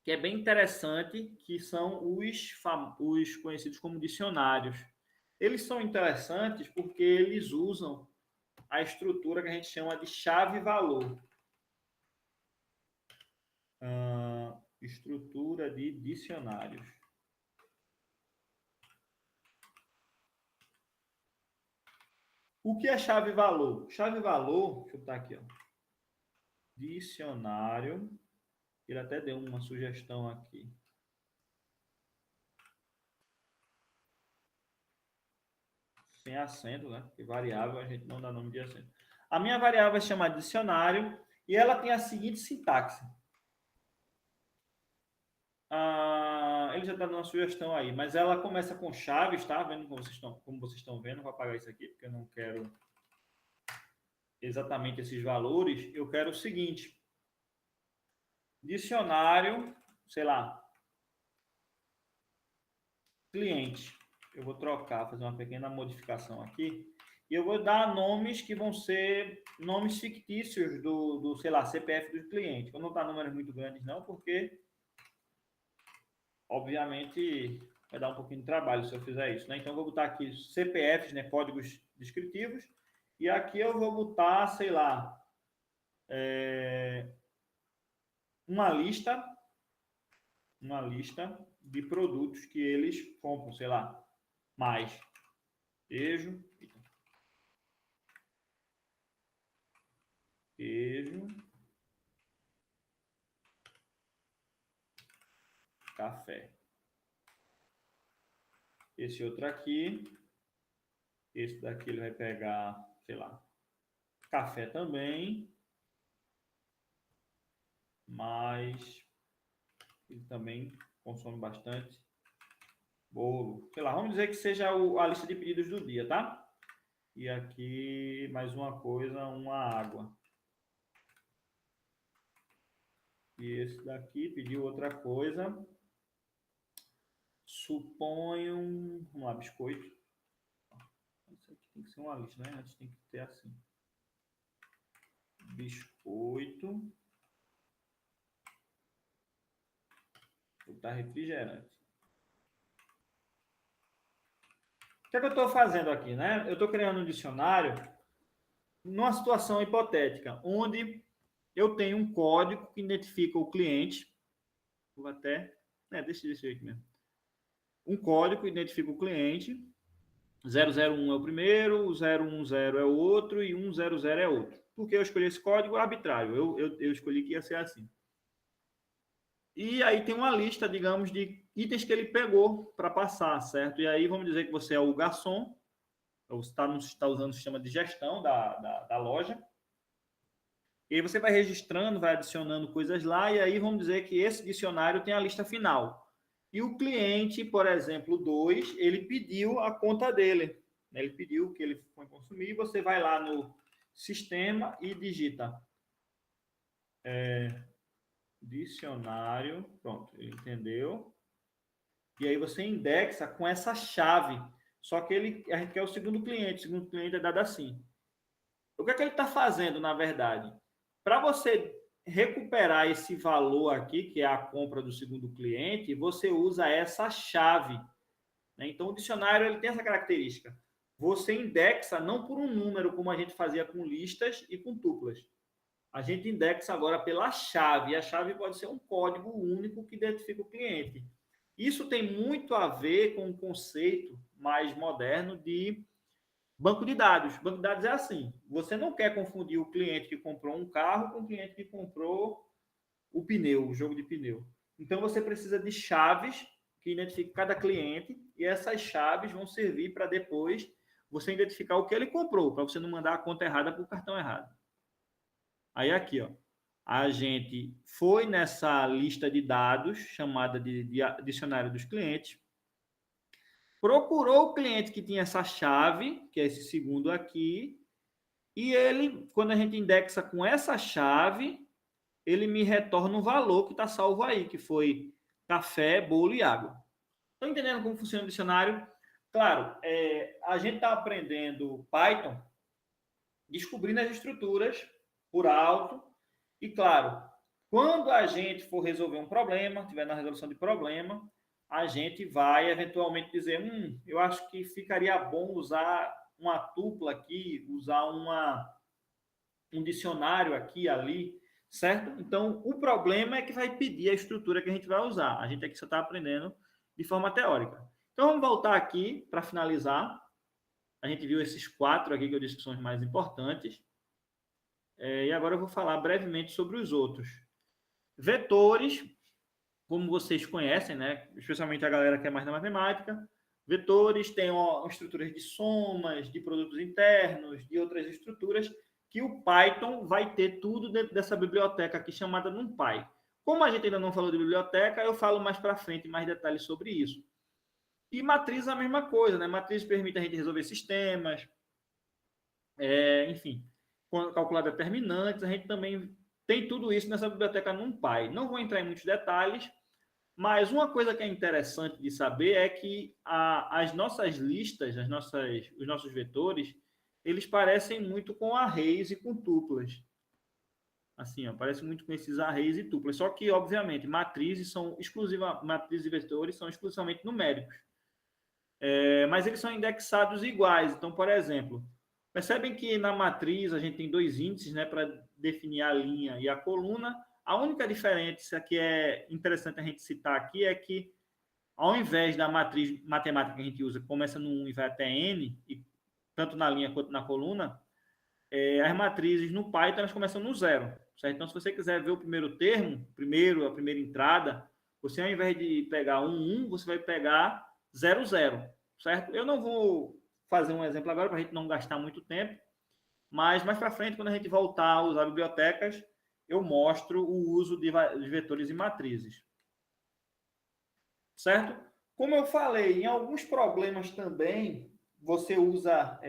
que é bem interessante, que são os conhecidos como dicionários. Eles são interessantes porque eles usam a estrutura que a gente chama de chave-valor. Estrutura de dicionários. O que é chave-valor? Chave-valor, deixa eu botar aqui, ó. Dicionário. Ele até deu uma sugestão aqui. Sem acento, né? Porque variável a gente não dá nome de acento. A minha variável é chamada dicionário e ela tem a seguinte sintaxe. Ele já está dando uma sugestão aí, mas ela começa com chaves, tá? Vendo como vocês estão vendo, vou apagar isso aqui, porque eu não quero exatamente esses valores. Eu quero o seguinte: dicionário, sei lá, cliente. Eu vou trocar, fazer uma pequena modificação aqui. E eu vou dar nomes que vão ser nomes fictícios sei lá, CPF do cliente. Vou não dar números muito grandes, não, porque, obviamente, vai dar um pouquinho de trabalho se eu fizer isso, né? Então, eu vou botar aqui CPFs, né, códigos descritivos, e aqui eu vou botar, sei lá, uma lista de produtos que eles compram, sei lá, mais queijo, café. Esse outro aqui, esse daqui ele vai pegar, sei lá, café também, mas ele também consome bastante bolo. Sei lá, vamos dizer que seja a lista de pedidos do dia, tá? E aqui, mais uma coisa, uma água. E esse daqui pediu outra coisa. Suponho, vamos lá, biscoito. Isso aqui tem que ser uma lista, né? Antes tem que ter assim. Biscoito. Vou botar refrigerante. O que é que eu estou fazendo aqui, né? Eu estou criando um dicionário numa situação hipotética, onde eu tenho um código que identifica o cliente. Vou até... deixa eu aqui mesmo. Um código que identifica o cliente. 001 é o primeiro, o 010 é o outro e 100 é outro. Por que eu escolhi esse código? Arbitrário. Eu escolhi que ia ser assim. E aí tem uma lista, digamos, de itens que ele pegou para passar, certo? E aí vamos dizer que você é o garçom, ou você está usando o sistema de gestão da loja. E aí você vai registrando, vai adicionando coisas lá, e aí vamos dizer que esse dicionário tem a lista final. E o cliente, por exemplo, 2, ele pediu a conta dele. Ele pediu que ele foi consumir, e você vai lá no sistema e digita dicionário, pronto, ele entendeu. E aí você indexa com essa chave. Só que a gente quer o segundo cliente. O segundo cliente é dado assim. O que é que ele está fazendo, na verdade? Para você recuperar esse valor aqui, que é a compra do segundo cliente, você usa essa chave. Né? Então, o dicionário ele tem essa característica. Você indexa não por um número, como a gente fazia com listas e com tuplas. A gente indexa agora pela chave. E a chave pode ser um código único que identifica o cliente. Isso tem muito a ver com o conceito mais moderno de banco de dados. Banco de dados é assim: você não quer confundir o cliente que comprou um carro com o cliente que comprou o pneu, o jogo de pneu. Então você precisa de chaves que identifiquem cada cliente, e essas chaves vão servir para depois você identificar o que ele comprou, para você não mandar a conta errada para o cartão errado. Aí aqui, ó, a gente foi nessa lista de dados chamada de dicionário dos clientes, procurou o cliente que tinha essa chave, que é esse segundo aqui, e ele, quando a gente indexa com essa chave, ele me retorna um valor que está salvo aí, que foi café, bolo e água. Estão entendendo como funciona o dicionário? Claro, a gente está aprendendo Python, descobrindo as estruturas por alto, e claro, quando a gente for resolver um problema, tiver na resolução de problema, a gente vai eventualmente dizer, eu acho que ficaria bom usar uma tupla aqui, usar um dicionário aqui, ali, certo? Então, o problema é que vai pedir a estrutura que a gente vai usar. A gente aqui só está aprendendo de forma teórica. Então, vamos voltar aqui para finalizar. A gente viu esses 4 aqui que eu disse que são os mais importantes. E agora eu vou falar brevemente sobre os outros. Vetores, como vocês conhecem, né? Especialmente a galera que é mais da matemática, vetores têm estruturas de somas, de produtos internos, de outras estruturas, que o Python vai ter tudo dentro dessa biblioteca aqui chamada NumPy. Como a gente ainda não falou de biblioteca, eu falo mais para frente mais detalhes sobre isso. E matriz é a mesma coisa, né? Matriz permite a gente resolver sistemas, enfim, calcular determinantes. A gente também tem tudo isso nessa biblioteca NumPy. Não vou entrar em muitos detalhes, mas uma coisa que é interessante de saber é que as nossas listas, os nossos vetores, eles parecem muito com arrays e com tuplas. Assim, ó, parece muito com esses arrays e tuplas. Só que, obviamente, matrizes e vetores são exclusivamente numéricos. Mas eles são indexados iguais. Então, por exemplo, percebem que na matriz a gente tem 2 índices, né, para definir a linha e a coluna. A única diferença que é interessante a gente citar aqui é que, ao invés da matriz matemática que a gente usa, que começa no 1 e vai até n, e tanto na linha quanto na coluna, as matrizes no Python elas começam no 0. Certo? Então, se você quiser ver o primeiro termo, a primeira entrada, você, ao invés de pegar 1, você vai pegar 0, 0. Certo? Eu não vou fazer um exemplo agora para a gente não gastar muito tempo, mas mais para frente, quando a gente voltar a usar bibliotecas, eu mostro o uso de vetores e matrizes. Certo? Como eu falei, em alguns problemas também, você usa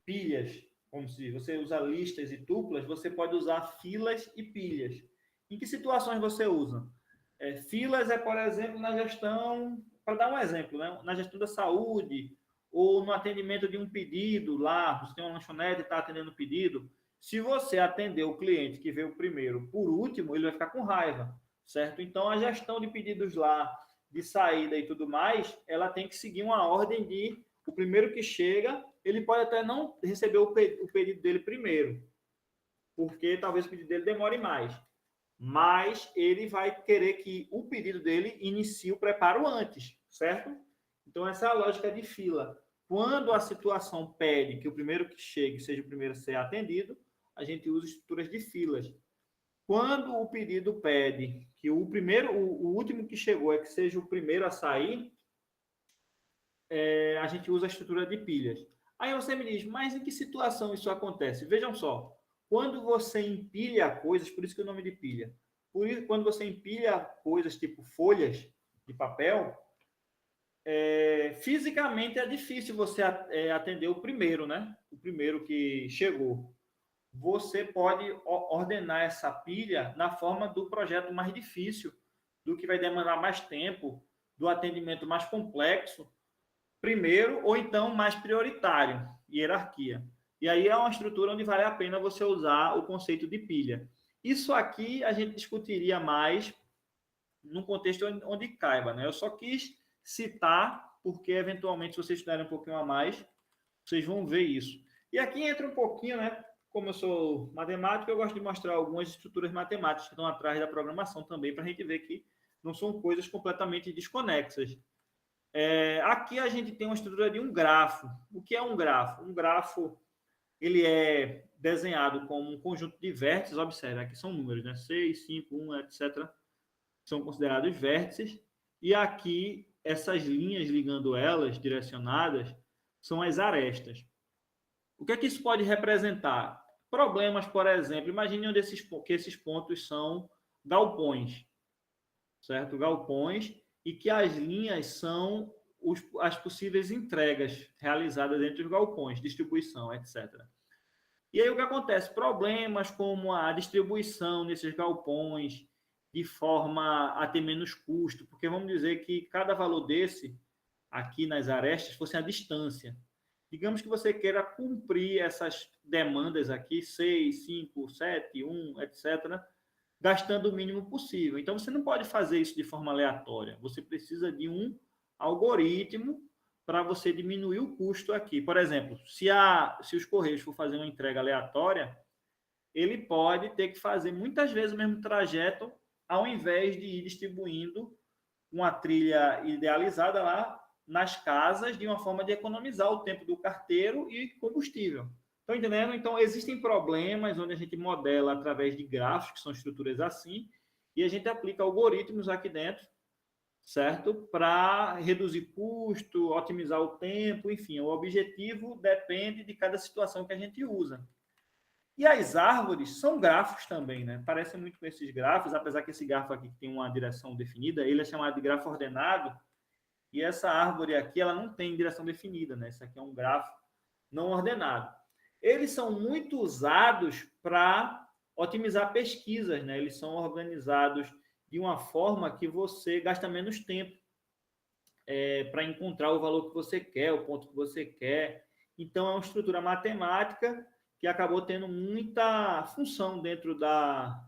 pilhas, como se você usa listas e tuplas, você pode usar filas e pilhas. Em que situações você usa? Filas por exemplo, na gestão, para dar um exemplo, né? Na gestão da saúde, ou no atendimento de um pedido lá, você tem uma lanchonete e está atendendo o pedido. Se você atender o cliente que veio primeiro por último, ele vai ficar com raiva. certo? Então, a gestão de pedidos lá, de saída e tudo mais, ela tem que seguir uma ordem de o primeiro que chega, ele pode até não receber o pedido dele primeiro, porque talvez o pedido dele demore mais, mas ele vai querer que o pedido dele inicie o preparo antes, certo? Então, essa é a lógica de fila. Quando a situação pede que o primeiro que chegue seja o primeiro a ser atendido, a gente usa estruturas de filas. Quando o pedido pede que o último que chegou é que seja o primeiro a sair, a gente usa a estrutura de pilhas. Aí você me diz, mas em que situação isso acontece? Vejam só, quando você empilha coisas, por isso que o nome de pilha, por isso, quando você empilha coisas tipo folhas de papel, fisicamente é difícil você atender o primeiro, né? O primeiro que chegou. Você pode ordenar essa pilha na forma do projeto mais difícil, do que vai demandar mais tempo, do atendimento mais complexo, primeiro, ou então mais prioritário, hierarquia. E aí é uma estrutura onde vale a pena você usar o conceito de pilha. Isso aqui a gente discutiria mais num contexto onde caiba, né? Eu só quis citar, porque eventualmente, se vocês estudarem um pouquinho a mais, vocês vão ver isso. E aqui entra um pouquinho, né? Como eu sou matemático, eu gosto de mostrar algumas estruturas matemáticas que estão atrás da programação também, para a gente ver que não são coisas completamente desconexas. Aqui a gente tem uma estrutura de um grafo. O que é um grafo? Um grafo, ele é desenhado como um conjunto de vértices, observe, aqui são números, né? 6, 5, 1, etc. São considerados vértices. E aqui, essas linhas ligando elas, direcionadas, são as arestas. O que é que isso pode representar? Problemas, por exemplo, imagine que esses pontos são galpões, certo? Galpões, e que as linhas são as possíveis entregas realizadas entre os galpões, distribuição, etc. E aí o que acontece? Problemas como a distribuição nesses galpões de forma a ter menos custo, porque vamos dizer que cada valor desse, aqui nas arestas, fosse a distância. Digamos que você queira cumprir essas demandas aqui, 6, 5, 7, 1, etc., gastando o mínimo possível. Então, você não pode fazer isso de forma aleatória. Você precisa de um algoritmo para você diminuir o custo aqui. Por exemplo, se os Correios for fazer uma entrega aleatória, ele pode ter que fazer muitas vezes o mesmo trajeto, ao invés de ir distribuindo uma trilha idealizada lá nas casas, de uma forma de economizar o tempo do carteiro e combustível. Estão entendendo? Então, existem problemas onde a gente modela através de gráficos, que são estruturas assim, e a gente aplica algoritmos aqui dentro, certo? Para reduzir custo, otimizar o tempo, enfim, o objetivo depende de cada situação que a gente usa. E as árvores são grafos também, né? Parecem muito com esses grafos, apesar que esse grafo aqui tem uma direção definida, ele é chamado de grafo ordenado, e essa árvore aqui, ela não tem direção definida, né? Isso aqui é um grafo não ordenado. Eles são muito usados para otimizar pesquisas, né? Eles são organizados de uma forma que você gasta menos tempo para encontrar o valor que você quer, o ponto que você quer. Então, é uma estrutura matemática que acabou tendo muita função dentro da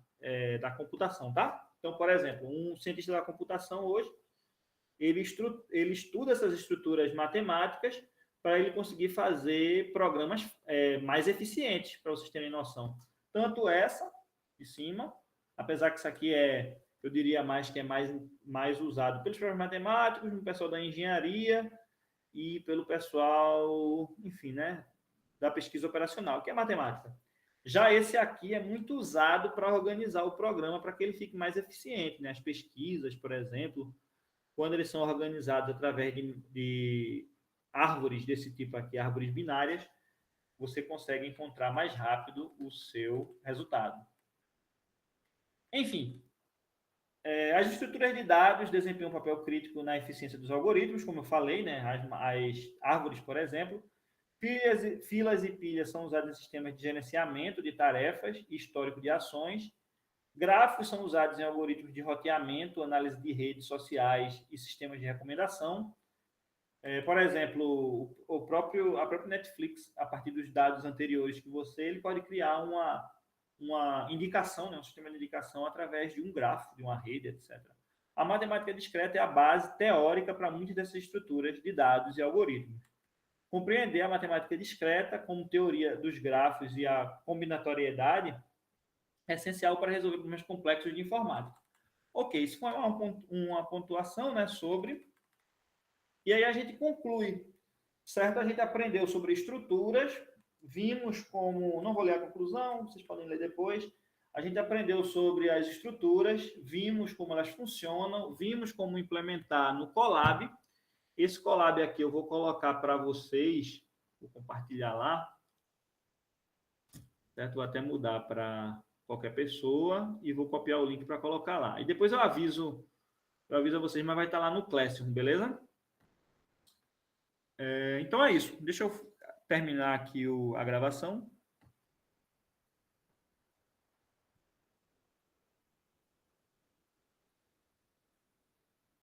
computação, tá? Então, por exemplo, um cientista da computação hoje, ele estuda essas estruturas matemáticas para ele conseguir fazer programas mais eficientes, para vocês terem noção. Tanto essa, de cima, apesar que isso aqui eu diria mais que é mais usado pelos programas matemáticos, no pessoal da engenharia e pelo pessoal, enfim, né, da pesquisa operacional, que é matemática. Já esse aqui é muito usado para organizar o programa para que ele fique mais eficiente, né? As pesquisas, por exemplo, quando eles são organizados através de árvores desse tipo aqui, árvores binárias, você consegue encontrar mais rápido o seu resultado. Enfim, as estruturas de dados desempenham um papel crítico na eficiência dos algoritmos, como eu falei, né? As árvores, por exemplo. Filas e pilhas são usadas em sistemas de gerenciamento de tarefas e histórico de ações. Gráficos são usados em algoritmos de roteamento, análise de redes sociais e sistemas de recomendação. Por exemplo, a própria Netflix, a partir dos dados anteriores que ele pode criar uma indicação, né, um sistema de indicação através de um grafo, de uma rede, etc. A matemática discreta é a base teórica para muitas dessas estruturas de dados e algoritmos. Compreender a matemática discreta como teoria dos grafos e a combinatoriedade é essencial para resolver problemas complexos de informática. Ok, isso foi uma pontuação, né, sobre... E aí a gente conclui, certo? A gente aprendeu sobre estruturas, vimos como... Não vou ler a conclusão, vocês podem ler depois. A gente aprendeu sobre as estruturas, vimos como elas funcionam, vimos como implementar no Colab. Esse Colab aqui eu vou colocar para vocês, vou compartilhar lá, certo? Vou até mudar para qualquer pessoa e vou copiar o link para colocar lá. E depois eu aviso a vocês, mas vai estar lá no Classroom, beleza? Então é isso. Deixa eu terminar aqui a gravação.